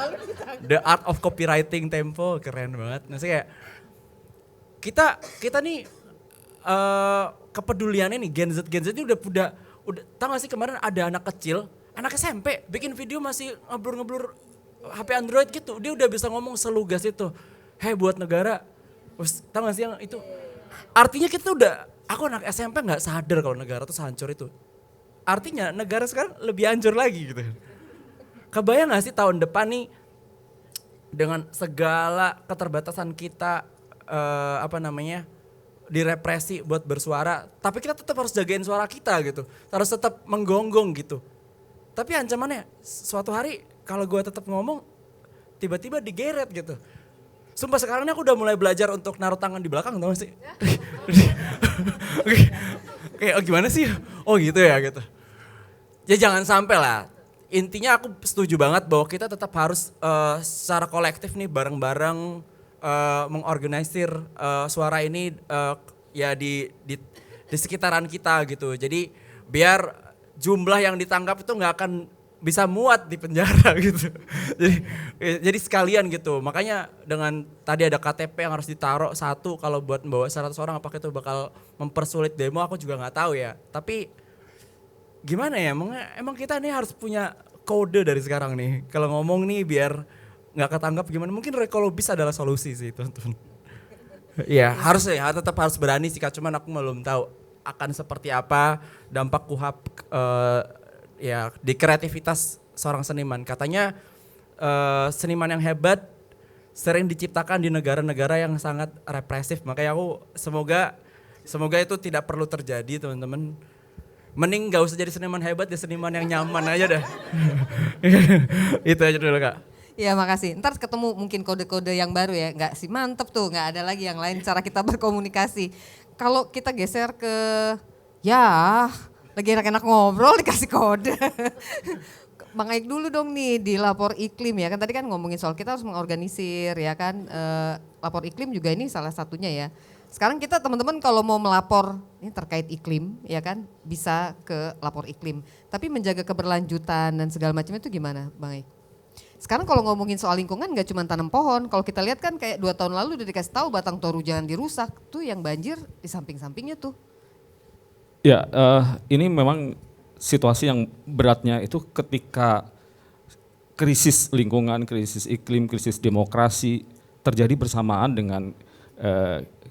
The Art of Copywriting Tempo, keren banget. Nah kayak kita nih kepeduliannya nih Gen Z ini udah tau gak sih kemarin ada anak kecil, anak SMP bikin video masih ngeblur HP Android gitu, dia udah bisa ngomong selugas itu. Hei buat negara, tau gak sih yang itu? Artinya kita aku anak SMP gak sadar kalau negara tuh sehancur itu. Artinya negara sekarang lebih hancur lagi gitu. Kebayang gak sih tahun depan nih dengan segala keterbatasan kita direpresi buat bersuara, tapi kita tetap harus jagain suara kita gitu, harus tetap menggonggong gitu. Tapi ancamannya suatu hari kalau gue tetap ngomong tiba-tiba digeret gitu. Sumpah sekarang ini aku udah mulai belajar untuk naruh tangan di belakang, tau gak sih? Kayak gimana sih? Oh gitu ya gitu. Ya jangan sampai lah. Intinya aku setuju banget bahwa kita tetap harus secara kolektif nih bareng-bareng mengorganisir suara ini ya di sekitaran kita gitu. Jadi biar jumlah yang ditangkap itu nggak akan bisa muat di penjara gitu. Jadi sekalian gitu. Makanya dengan tadi ada KTP yang harus ditaruh 1 kalau buat membawa 100 orang, apakah itu bakal mempersulit demo aku juga nggak tahu ya. Tapi gimana ya, emang kita nih harus punya kode dari sekarang nih. Kalau ngomong nih biar nggak ketangkap gimana, mungkin Rekolobis adalah solusi sih teman-teman. Iya harus ya, tetap harus berani sih Kak, cuman aku belum tahu akan seperti apa dampak KUHP ya di kreativitas seorang seniman. Katanya seniman yang hebat sering diciptakan di negara-negara yang sangat represif. Makanya aku semoga itu tidak perlu terjadi, teman-teman. Mending gak usah jadi seniman hebat, ya seniman yang nyaman aja dah. Itu aja dulu Kak. Ya makasih. Ntar ketemu mungkin kode-kode yang baru ya. Nggak sih, mantep tuh, nggak ada lagi yang lain cara kita berkomunikasi. Kalau kita geser ke, ya lagi enak-enak ngobrol dikasih kode. Bang Aik dulu dong nih di lapor iklim ya. Kan tadi kan ngomongin soal kita harus mengorganisir ya kan. Lapor iklim juga ini salah satunya ya. Sekarang kita teman-teman kalau mau melapor ini terkait iklim ya kan bisa ke lapor iklim. Tapi menjaga keberlanjutan dan segala macam itu gimana Bang Aik? Sekarang kalau ngomongin soal lingkungan nggak cuma tanam pohon, kalau kita lihat kan kayak 2 tahun lalu udah dikasih tahu Batang Toru jangan dirusak, tuh yang banjir di samping-sampingnya tuh. Ya, ini memang situasi yang beratnya itu ketika krisis lingkungan, krisis iklim, krisis demokrasi terjadi bersamaan dengan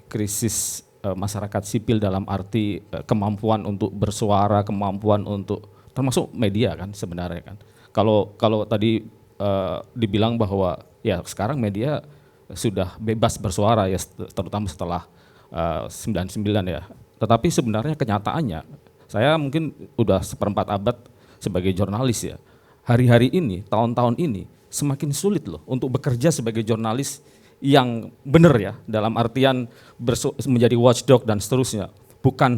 krisis masyarakat sipil dalam arti kemampuan untuk bersuara, kemampuan untuk termasuk media kan sebenarnya kan. Kalau tadi dibilang bahwa ya sekarang media sudah bebas bersuara ya terutama setelah 99 ya. Tetapi sebenarnya kenyataannya saya mungkin udah 1/4 abad sebagai jurnalis ya. Hari-hari ini, tahun-tahun ini semakin sulit loh untuk bekerja sebagai jurnalis yang benar ya dalam artian menjadi watchdog dan seterusnya. Bukan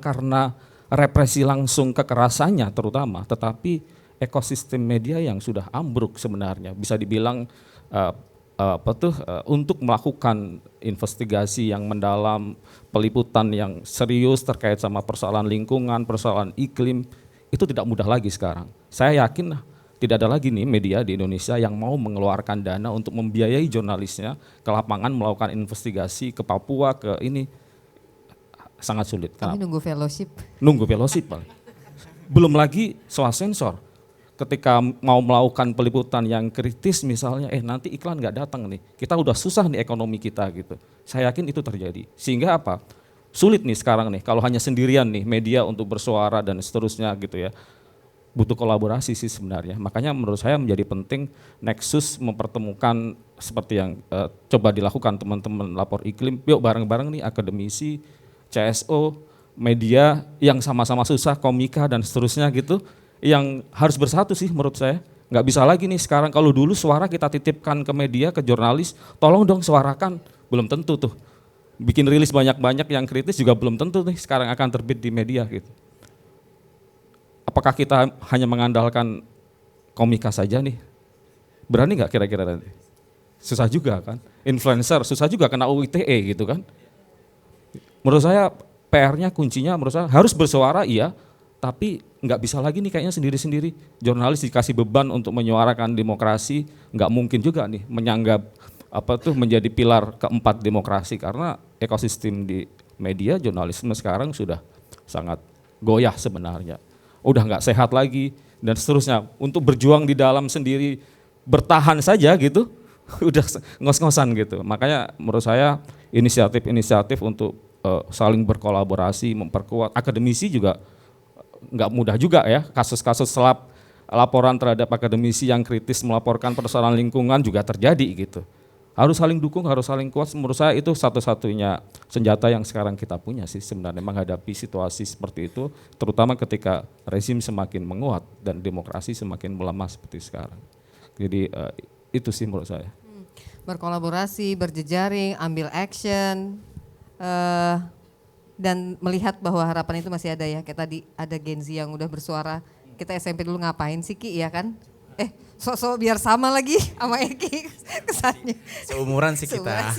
karena represi langsung kekerasannya terutama, tetapi ekosistem media yang sudah ambruk sebenarnya bisa dibilang untuk melakukan investigasi yang mendalam, peliputan yang serius terkait sama persoalan lingkungan, persoalan iklim itu tidak mudah lagi sekarang. Saya yakin tidak ada lagi nih media di Indonesia yang mau mengeluarkan dana untuk membiayai jurnalisnya ke lapangan melakukan investigasi ke Papua ke ini sangat sulit. Kami nunggu fellowship. Nunggu fellowship paling. Belum lagi swasensor. Ketika mau melakukan peliputan yang kritis misalnya, nanti iklan nggak datang nih, kita udah susah nih ekonomi kita gitu. Saya yakin itu terjadi. Sehingga apa? Sulit nih sekarang nih, kalau hanya sendirian nih media untuk bersuara dan seterusnya gitu ya. Butuh kolaborasi sih sebenarnya. Makanya menurut saya menjadi penting Nexus mempertemukan seperti yang coba dilakukan teman-teman lapor iklim. Yuk bareng-bareng nih akademisi, CSO, media yang sama-sama susah, komika dan seterusnya gitu. Yang harus bersatu sih menurut saya. Nggak bisa lagi nih sekarang kalau dulu suara kita titipkan ke media, ke jurnalis, tolong dong suarakan. Belum tentu tuh. Bikin rilis banyak-banyak yang kritis juga belum tentu nih sekarang akan terbit di media gitu. Apakah kita hanya mengandalkan komika saja nih? Berani nggak kira-kira nanti? Susah juga kan. Influencer susah juga kena UU ITE gitu kan. Menurut saya PR-nya kuncinya menurut saya harus bersuara iya, tapi nggak bisa lagi nih kayaknya sendiri-sendiri. Jurnalis dikasih beban untuk menyuarakan demokrasi, nggak mungkin juga nih menyanggap menjadi pilar keempat demokrasi karena ekosistem di media jurnalisme sekarang sudah sangat goyah sebenarnya. Udah nggak sehat lagi dan seterusnya. Untuk berjuang di dalam sendiri bertahan saja gitu, udah ngos-ngosan gitu. Makanya menurut saya inisiatif-inisiatif untuk saling berkolaborasi, memperkuat akademisi juga nggak mudah juga ya, kasus-kasus laporan terhadap akademisi yang kritis melaporkan persoalan lingkungan juga terjadi gitu. Harus saling dukung, harus saling kuat, menurut saya itu satu-satunya senjata yang sekarang kita punya sih sebenarnya menghadapi situasi seperti itu, terutama ketika rezim semakin menguat dan demokrasi semakin melemah seperti sekarang. Jadi itu sih menurut saya. Berkolaborasi, berjejaring, ambil action, dan melihat bahwa harapan itu masih ada ya. Kayak tadi ada Gen Z yang udah bersuara, kita SMP dulu ngapain sih Ki ya kan? Sok-sok biar sama lagi sama Eki kesannya. Seumuran sih kita.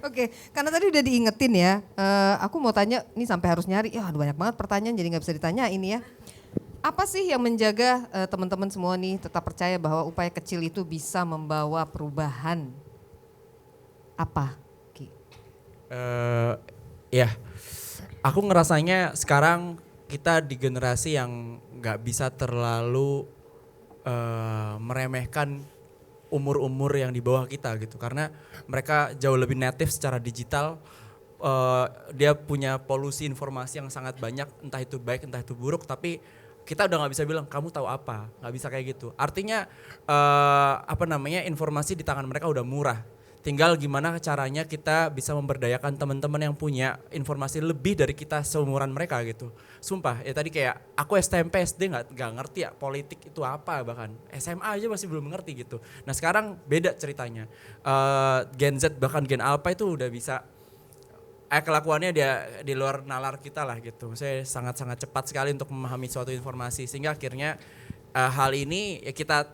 Oke, karena tadi udah diingetin ya, aku mau tanya, ini sampai harus nyari, ya banyak banget pertanyaan jadi nggak bisa ditanya ini ya. Apa sih yang menjaga teman-teman semua nih tetap percaya bahwa upaya kecil itu bisa membawa perubahan? Apa, Ki? Ya, aku ngerasanya sekarang kita di generasi yang nggak bisa terlalu meremehkan umur-umur yang di bawah kita gitu, karena mereka jauh lebih native secara digital. Dia punya polusi informasi yang sangat banyak, entah itu baik entah itu buruk, tapi kita udah nggak bisa bilang kamu tahu apa, nggak bisa kayak gitu. Artinya informasi di tangan mereka udah murah. Tinggal gimana caranya kita bisa memberdayakan teman-teman yang punya informasi lebih dari kita seumuran mereka gitu. Sumpah ya tadi kayak aku SMP SD nggak ngerti ya politik itu apa, bahkan SMA aja masih belum ngerti gitu. Nah sekarang beda ceritanya. Gen Z bahkan Gen Alpha itu udah bisa kelakuannya dia di luar nalar kita lah gitu. Saya sangat-sangat cepat sekali untuk memahami suatu informasi sehingga akhirnya hal ini ya kita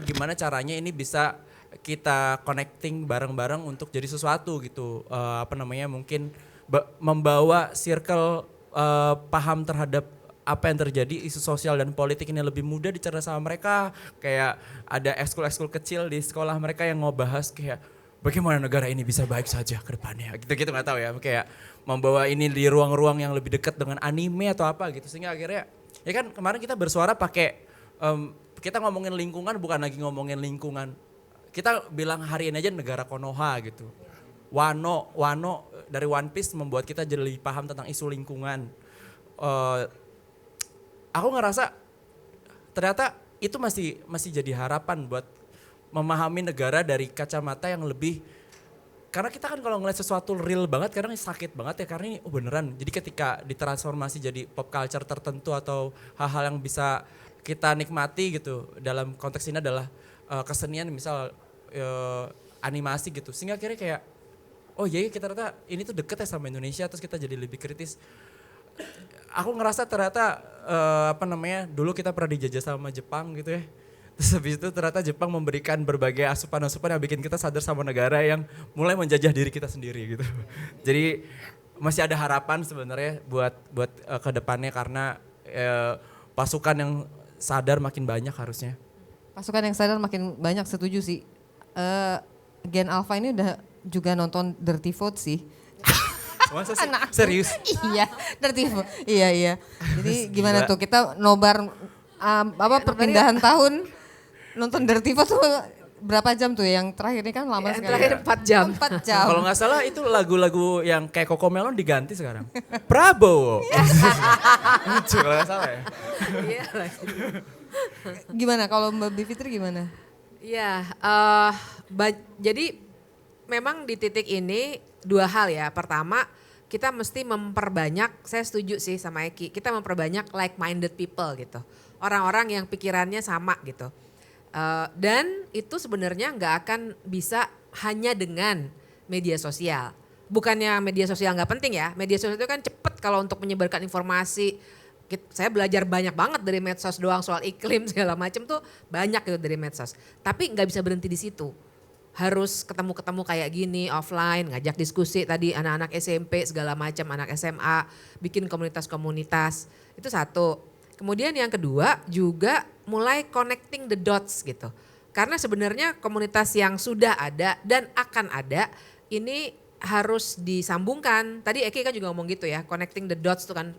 gimana caranya ini bisa kita connecting bareng-bareng untuk jadi sesuatu gitu. Mungkin membawa circle paham terhadap apa yang terjadi isu sosial dan politik ini lebih mudah dicerna sama mereka. Kayak ada ekskul-ekskul kecil di sekolah mereka yang mau bahas kayak bagaimana negara ini bisa baik saja ke depannya. Gitu-gitu nggak tahu ya. Kayak membawa ini di ruang-ruang yang lebih dekat dengan anime atau apa gitu. Sehingga akhirnya ya kan kemarin kita bersuara pakai kita ngomongin lingkungan bukan lagi ngomongin lingkungan. Kita bilang hari ini aja negara Konoha gitu. Wano dari One Piece membuat kita jadi lebih paham tentang isu lingkungan. Aku ngerasa ternyata itu masih jadi harapan buat memahami negara dari kacamata yang lebih, karena kita kan kalau ngeliat sesuatu real banget kadang sakit banget ya karena ini beneran. Jadi ketika ditransformasi jadi pop culture tertentu atau hal-hal yang bisa kita nikmati gitu, dalam konteks ini adalah kesenian misal animasi gitu, sehingga akhirnya kayak oh iya kita ternyata ini tuh deket ya sama Indonesia, terus kita jadi lebih kritis. Aku ngerasa ternyata dulu kita pernah dijajah sama Jepang gitu ya. Terus habis itu ternyata Jepang memberikan berbagai asupan-asupan yang bikin kita sadar sama negara yang mulai menjajah diri kita sendiri gitu. Jadi masih ada harapan sebenarnya buat kedepannya karena pasukan yang sadar makin banyak harusnya. Pasukan yang sadar makin banyak, setuju sih. Gen Alpha ini udah juga nonton Dirty Vote sih. Masa sih? Serius? Iya, Dirty Vote. Iya. Jadi gimana tuh kita nobar perpindahan tahun nonton Dirty Vote tuh berapa jam tuh? Yang terakhir ini kan lama sekali. Terakhir 4 jam. 4 jam. Kalau nggak salah itu lagu-lagu yang kayak Cocomelon diganti sekarang. Prabowo. Lucu kalau nggak salah ya. Iya. Gimana kalau Mbak Bivitri gimana? Iya, jadi memang di titik ini dua hal ya. Pertama, kita mesti memperbanyak, saya setuju sih sama Eki, kita memperbanyak like-minded people gitu. Orang-orang yang pikirannya sama gitu. Dan itu sebenarnya nggak akan bisa hanya dengan media sosial. Bukannya media sosial nggak penting ya, media sosial itu kan cepet kalau untuk menyebarkan informasi. Saya belajar banyak banget dari medsos doang soal iklim segala macam tuh banyak gitu dari medsos. Tapi nggak bisa berhenti di situ. Harus ketemu-ketemu kayak gini offline, ngajak diskusi tadi anak-anak SMP segala macam, anak SMA, bikin komunitas-komunitas. Itu satu. Kemudian yang kedua juga mulai connecting the dots gitu. Karena sebenarnya komunitas yang sudah ada dan akan ada ini harus disambungkan. Tadi Eki kan juga ngomong gitu ya, connecting the dots tuh kan.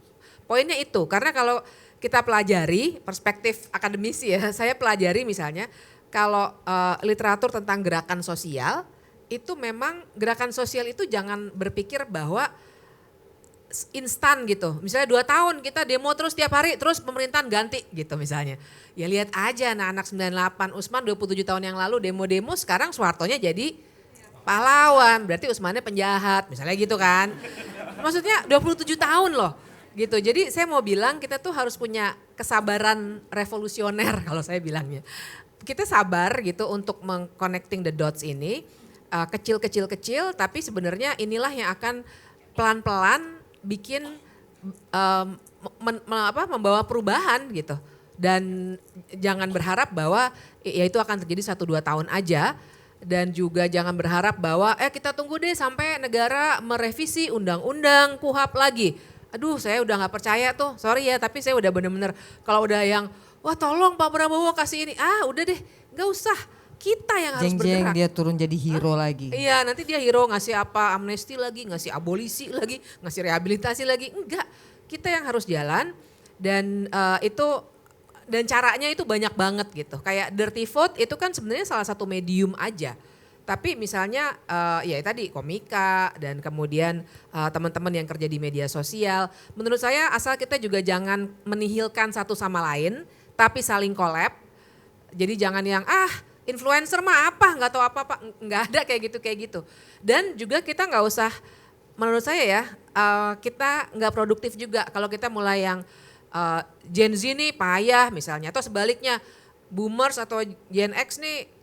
Poinnya itu, karena kalau kita pelajari perspektif akademisi ya, saya pelajari misalnya kalau literatur tentang gerakan sosial, itu memang gerakan sosial itu jangan berpikir bahwa instan gitu. Misalnya 2 tahun kita demo terus tiap hari, terus pemerintahan ganti gitu misalnya. Ya lihat aja anak-anak 98, Usman 27 tahun yang lalu demo-demo, sekarang Soehartonya jadi pahlawan, berarti Usmannya penjahat, misalnya gitu kan. Maksudnya 27 tahun loh. Gitu. Jadi saya mau bilang kita tuh harus punya kesabaran revolusioner kalau saya bilangnya. Kita sabar gitu untuk connecting the dots ini, kecil-kecil tapi sebenarnya inilah yang akan pelan-pelan bikin membawa perubahan gitu. Dan jangan berharap bahwa ya itu akan terjadi 1-2 tahun aja. Dan juga jangan berharap bahwa kita tunggu deh sampai negara merevisi undang-undang KUHP lagi. Aduh saya udah gak percaya tuh, sorry ya tapi saya udah bener-bener kalau udah yang wah tolong Pak Prabowo kasih ini, udah deh gak usah, kita yang harus bergerak. Dia turun jadi hero lagi. Iya nanti dia hero ngasih apa, amnesti lagi, ngasih abolisi lagi, ngasih rehabilitasi lagi, enggak. Kita yang harus jalan dan dan caranya itu banyak banget gitu. Kayak Dirty Vote itu kan sebenarnya salah satu medium aja. Tapi misalnya ya tadi komika dan kemudian teman-teman yang kerja di media sosial. Menurut saya asal kita juga jangan menihilkan satu sama lain tapi saling collab. Jadi jangan yang influencer mah apa nggak tahu apa-apa, nggak ada kayak gitu. Dan juga kita nggak usah, menurut saya ya kita nggak produktif juga kalau kita mulai yang Gen Z nih payah misalnya, atau sebaliknya Boomers atau Gen X nih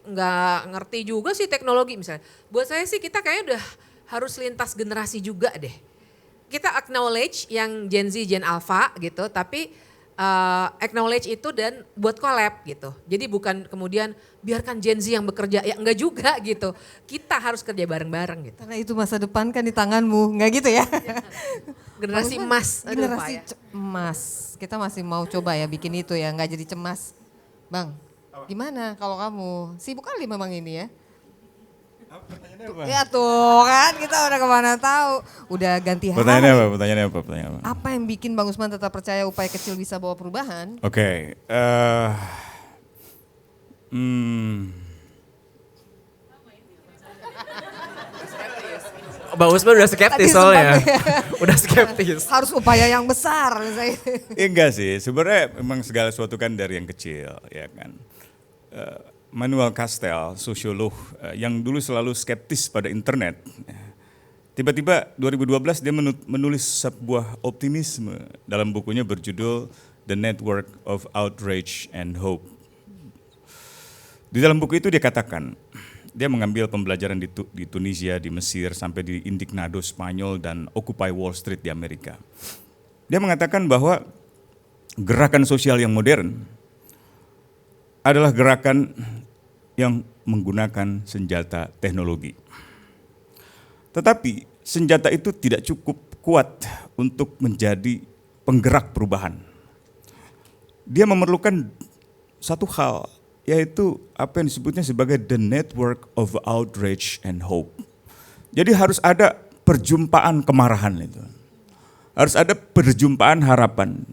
nggak ngerti juga sih teknologi misalnya. Buat saya sih kita kayaknya udah harus lintas generasi juga deh. Kita acknowledge yang Gen Z, Gen Alpha gitu, tapi acknowledge itu dan buat collab gitu. Jadi bukan kemudian biarkan Gen Z yang bekerja, ya enggak juga gitu. Kita harus kerja bareng-bareng gitu. Karena itu masa depan kan di tanganmu, nggak gitu ya? Generasi Bagusnya emas. Aduh, generasi Pak, ya. emas. Kita masih mau coba ya bikin itu ya, nggak jadi cemas. Bang, gimana kalau kamu? Sibuk kali memang ini ya. Pertanyaannya apa? Ya tuh kan kita udah kemana tahu. Udah ganti hari. Pertanyaannya apa? Apa yang bikin Bang Usman tetap percaya upaya kecil bisa bawa perubahan? Oke. Mbak Usman udah skeptis Tadi soalnya. sempat ya. Udah skeptis. Harus upaya yang besar misalnya. Enggak sih, sebenarnya memang segala sesuatu kan dari yang kecil, ya kan. Manuel Castell, sosiolog yang dulu selalu skeptis pada internet. Tiba-tiba 2012 dia menulis sebuah optimisme dalam bukunya berjudul The Network of Outrage and Hope. Di dalam buku itu dia katakan, dia mengambil pembelajaran di Tunisia, di Mesir, sampai di Indignado Spanyol dan Occupy Wall Street di Amerika. Dia mengatakan bahwa gerakan sosial yang modern adalah gerakan yang menggunakan senjata teknologi. Tetapi senjata itu tidak cukup kuat untuk menjadi penggerak perubahan. Dia memerlukan satu hal, yaitu apa yang disebutnya sebagai the network of outrage and hope. Jadi harus ada perjumpaan kemarahan itu. Harus ada perjumpaan harapan.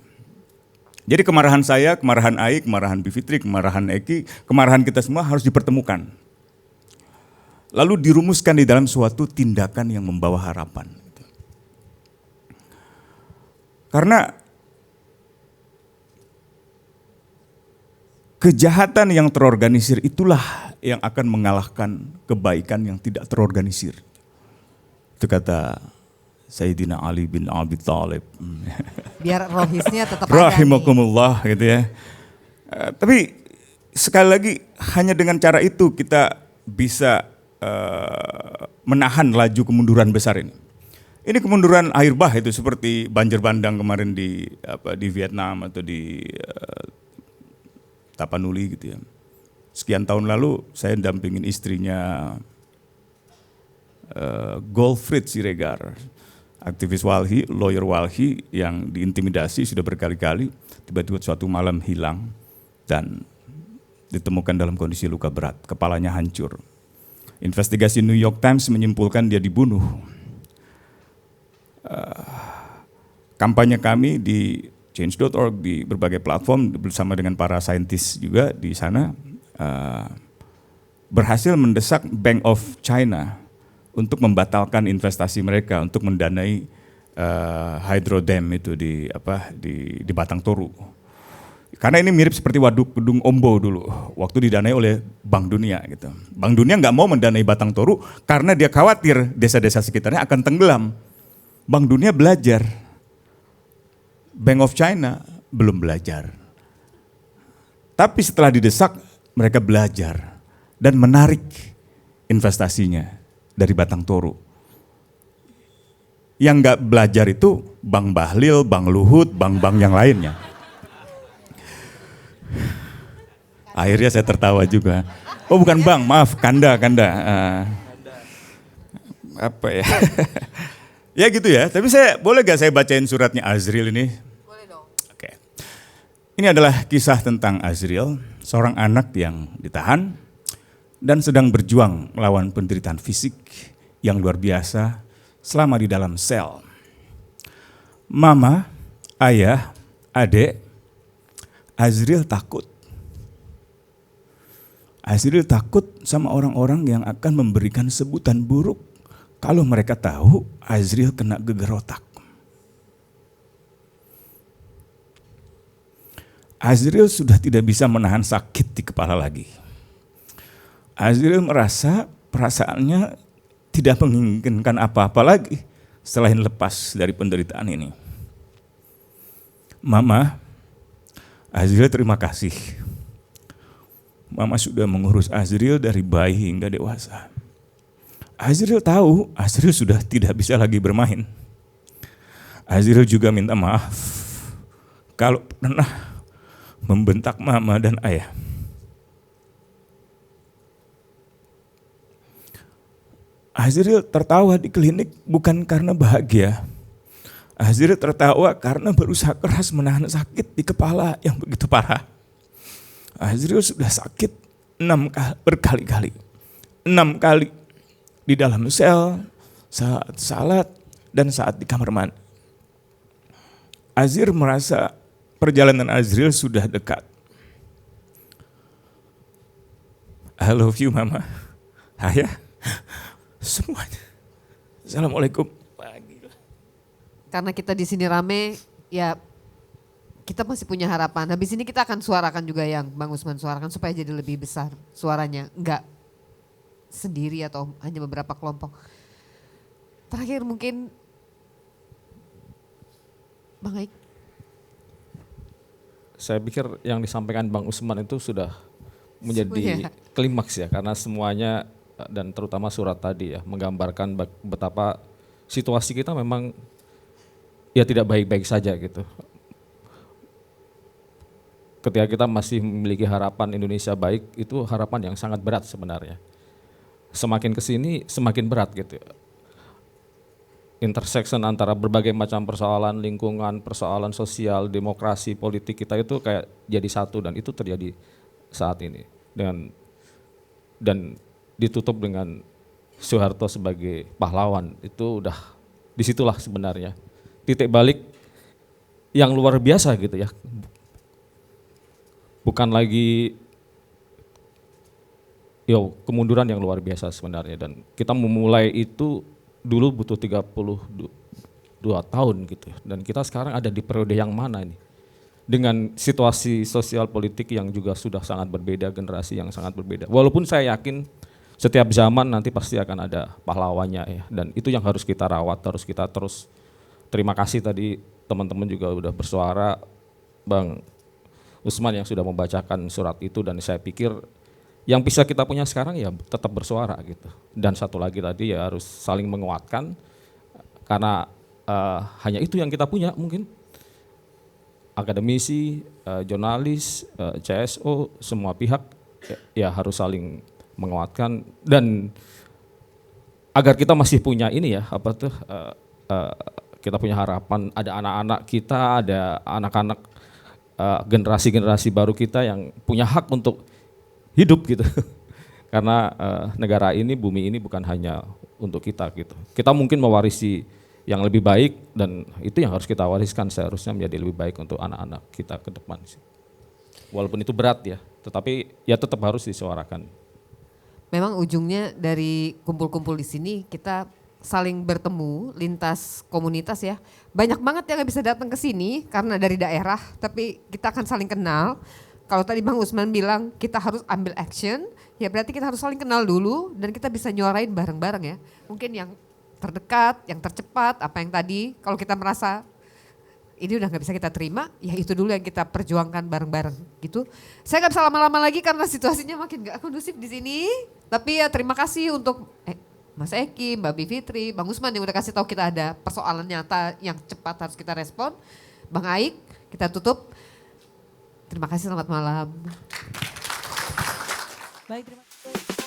Jadi kemarahan saya, kemarahan Ai, kemarahan Bivitri, kemarahan Eki, kemarahan kita semua harus dipertemukan. Lalu dirumuskan di dalam suatu tindakan yang membawa harapan. Karena kejahatan yang terorganisir itulah yang akan mengalahkan kebaikan yang tidak terorganisir. Itu kata Sayyidina Ali bin Abi Thalib. Biar rohisnya tetap ada nih. Rahimakumullah gitu ya. Tapi sekali lagi hanya dengan cara itu kita bisa menahan laju kemunduran besar ini. Ini kemunduran air bah itu seperti banjir bandang kemarin di Vietnam atau di Tapanuli gitu ya. Sekian tahun lalu saya dampingin istrinya Golfrid Siregar, aktivis Walhi, lawyer Walhi yang diintimidasi sudah berkali-kali, tiba-tiba suatu malam hilang dan ditemukan dalam kondisi luka berat, kepalanya hancur. Investigasi New York Times menyimpulkan dia dibunuh. Kampanye kami di Change.org di berbagai platform bersama dengan para saintis juga di sana berhasil mendesak Bank of China untuk membatalkan investasi mereka untuk mendanai hydro dam itu di Batang Toru. Karena ini mirip seperti waduk Gedung Ombo dulu, waktu didanai oleh Bank Dunia gitu. Bank Dunia nggak mau mendanai Batang Toru karena dia khawatir desa-desa sekitarnya akan tenggelam. Bank Dunia belajar, Bank of China belum belajar. Tapi setelah didesak, mereka belajar dan menarik investasinya dari Batang Toru. Yang nggak belajar itu Bang Bahlil, Bang Luhut, bank-bank yang lainnya. Akhirnya saya tertawa juga. Oh bukan Bang, maaf, Kanda. Apa ya? Ya gitu ya, tapi boleh gak saya bacain suratnya Azril ini? Boleh dong. Oke. Ini adalah kisah tentang Azril, seorang anak yang ditahan dan sedang berjuang melawan penderitaan fisik yang luar biasa selama di dalam sel. Mama, ayah, adik, Azril takut. Azril takut sama orang-orang yang akan memberikan sebutan buruk kalau mereka tahu Azril kena geger otak. Azril sudah tidak bisa menahan sakit di kepala lagi. Azril merasa perasaannya tidak menginginkan apa-apa lagi selain lepas dari penderitaan ini. Mama, Azril terima kasih. Mama sudah mengurus Azril dari bayi hingga dewasa. Azril tahu Azril sudah tidak bisa lagi bermain. Azril juga minta maaf kalau pernah membentak mama dan ayah. Azril tertawa di klinik bukan karena bahagia. Azril tertawa karena berusaha keras menahan sakit di kepala yang begitu parah. Azril sudah sakit 6 kali berkali-kali. 6 kali di dalam sel, saat salat, dan saat di kamar mandi. Azril merasa perjalanan Azril sudah dekat. I love you mama, ayah, semuanya. Assalamualaikum. Karena kita di sini rame, ya kita masih punya harapan. Habis ini kita akan suarakan juga yang Bang Usman suarakan supaya jadi lebih besar suaranya. Enggak sendiri atau hanya beberapa kelompok. Terakhir mungkin Bang Aik. Saya pikir yang disampaikan Bang Usman itu sudah menjadi klimaks ya, karena semuanya dan terutama surat tadi ya menggambarkan betapa situasi kita memang ya tidak baik-baik saja gitu. Ketika kita masih memiliki harapan Indonesia baik, itu harapan yang sangat berat sebenarnya. Semakin kesini semakin berat gitu. Intersection antara berbagai macam persoalan lingkungan, persoalan sosial, demokrasi, politik kita itu kayak jadi satu dan itu terjadi saat ini. Dan ditutup dengan Soeharto sebagai pahlawan, itu udah disitulah sebenarnya titik balik yang luar biasa gitu ya. Bukan lagi kemunduran yang luar biasa sebenarnya, dan kita memulai itu dulu butuh 32 tahun gitu, dan kita sekarang ada di periode yang mana ini dengan situasi sosial politik yang juga sudah sangat berbeda, generasi yang sangat berbeda. Walaupun saya yakin setiap zaman nanti pasti akan ada pahlawannya ya, dan itu yang harus kita rawat, harus kita terus. Terima kasih tadi teman-teman juga udah bersuara, Bang Usman yang sudah membacakan surat itu, dan saya pikir yang bisa kita punya sekarang ya tetap bersuara gitu. Dan satu lagi tadi ya harus saling menguatkan, karena hanya itu yang kita punya mungkin. Akademisi, jurnalis, CSO, semua pihak ya harus saling menguatkan, dan agar kita masih punya ini ya kita punya harapan, ada anak-anak kita, ada anak-anak generasi-generasi baru kita yang punya hak untuk hidup gitu. Karena negara ini, bumi ini bukan hanya untuk kita gitu. Kita mungkin mewarisi yang lebih baik, dan itu yang harus kita wariskan seharusnya menjadi lebih baik untuk anak-anak kita ke depan. Walaupun itu berat ya, tetapi ya tetap harus disuarakan. Memang ujungnya dari kumpul-kumpul di sini kita saling bertemu lintas komunitas ya. Banyak banget yang gak bisa datang ke sini karena dari daerah, tapi kita akan saling kenal. Kalau tadi Bang Usman bilang kita harus ambil action, ya berarti kita harus saling kenal dulu dan kita bisa nyuarain bareng-bareng ya. Mungkin yang terdekat, yang tercepat, apa yang tadi kalau kita merasa ini udah gak bisa kita terima, ya itu dulu yang kita perjuangkan bareng-bareng gitu. Saya gak bisa lama-lama lagi karena situasinya makin gak kondusif di sini. Tapi ya terima kasih untuk Mas Eki, Mbak Bivitri, Bang Usman yang udah kasih tahu kita ada persoalan nyata yang cepat harus kita respon. Bang Aik, kita tutup. Terima kasih, selamat malam. Baik, terima kasih.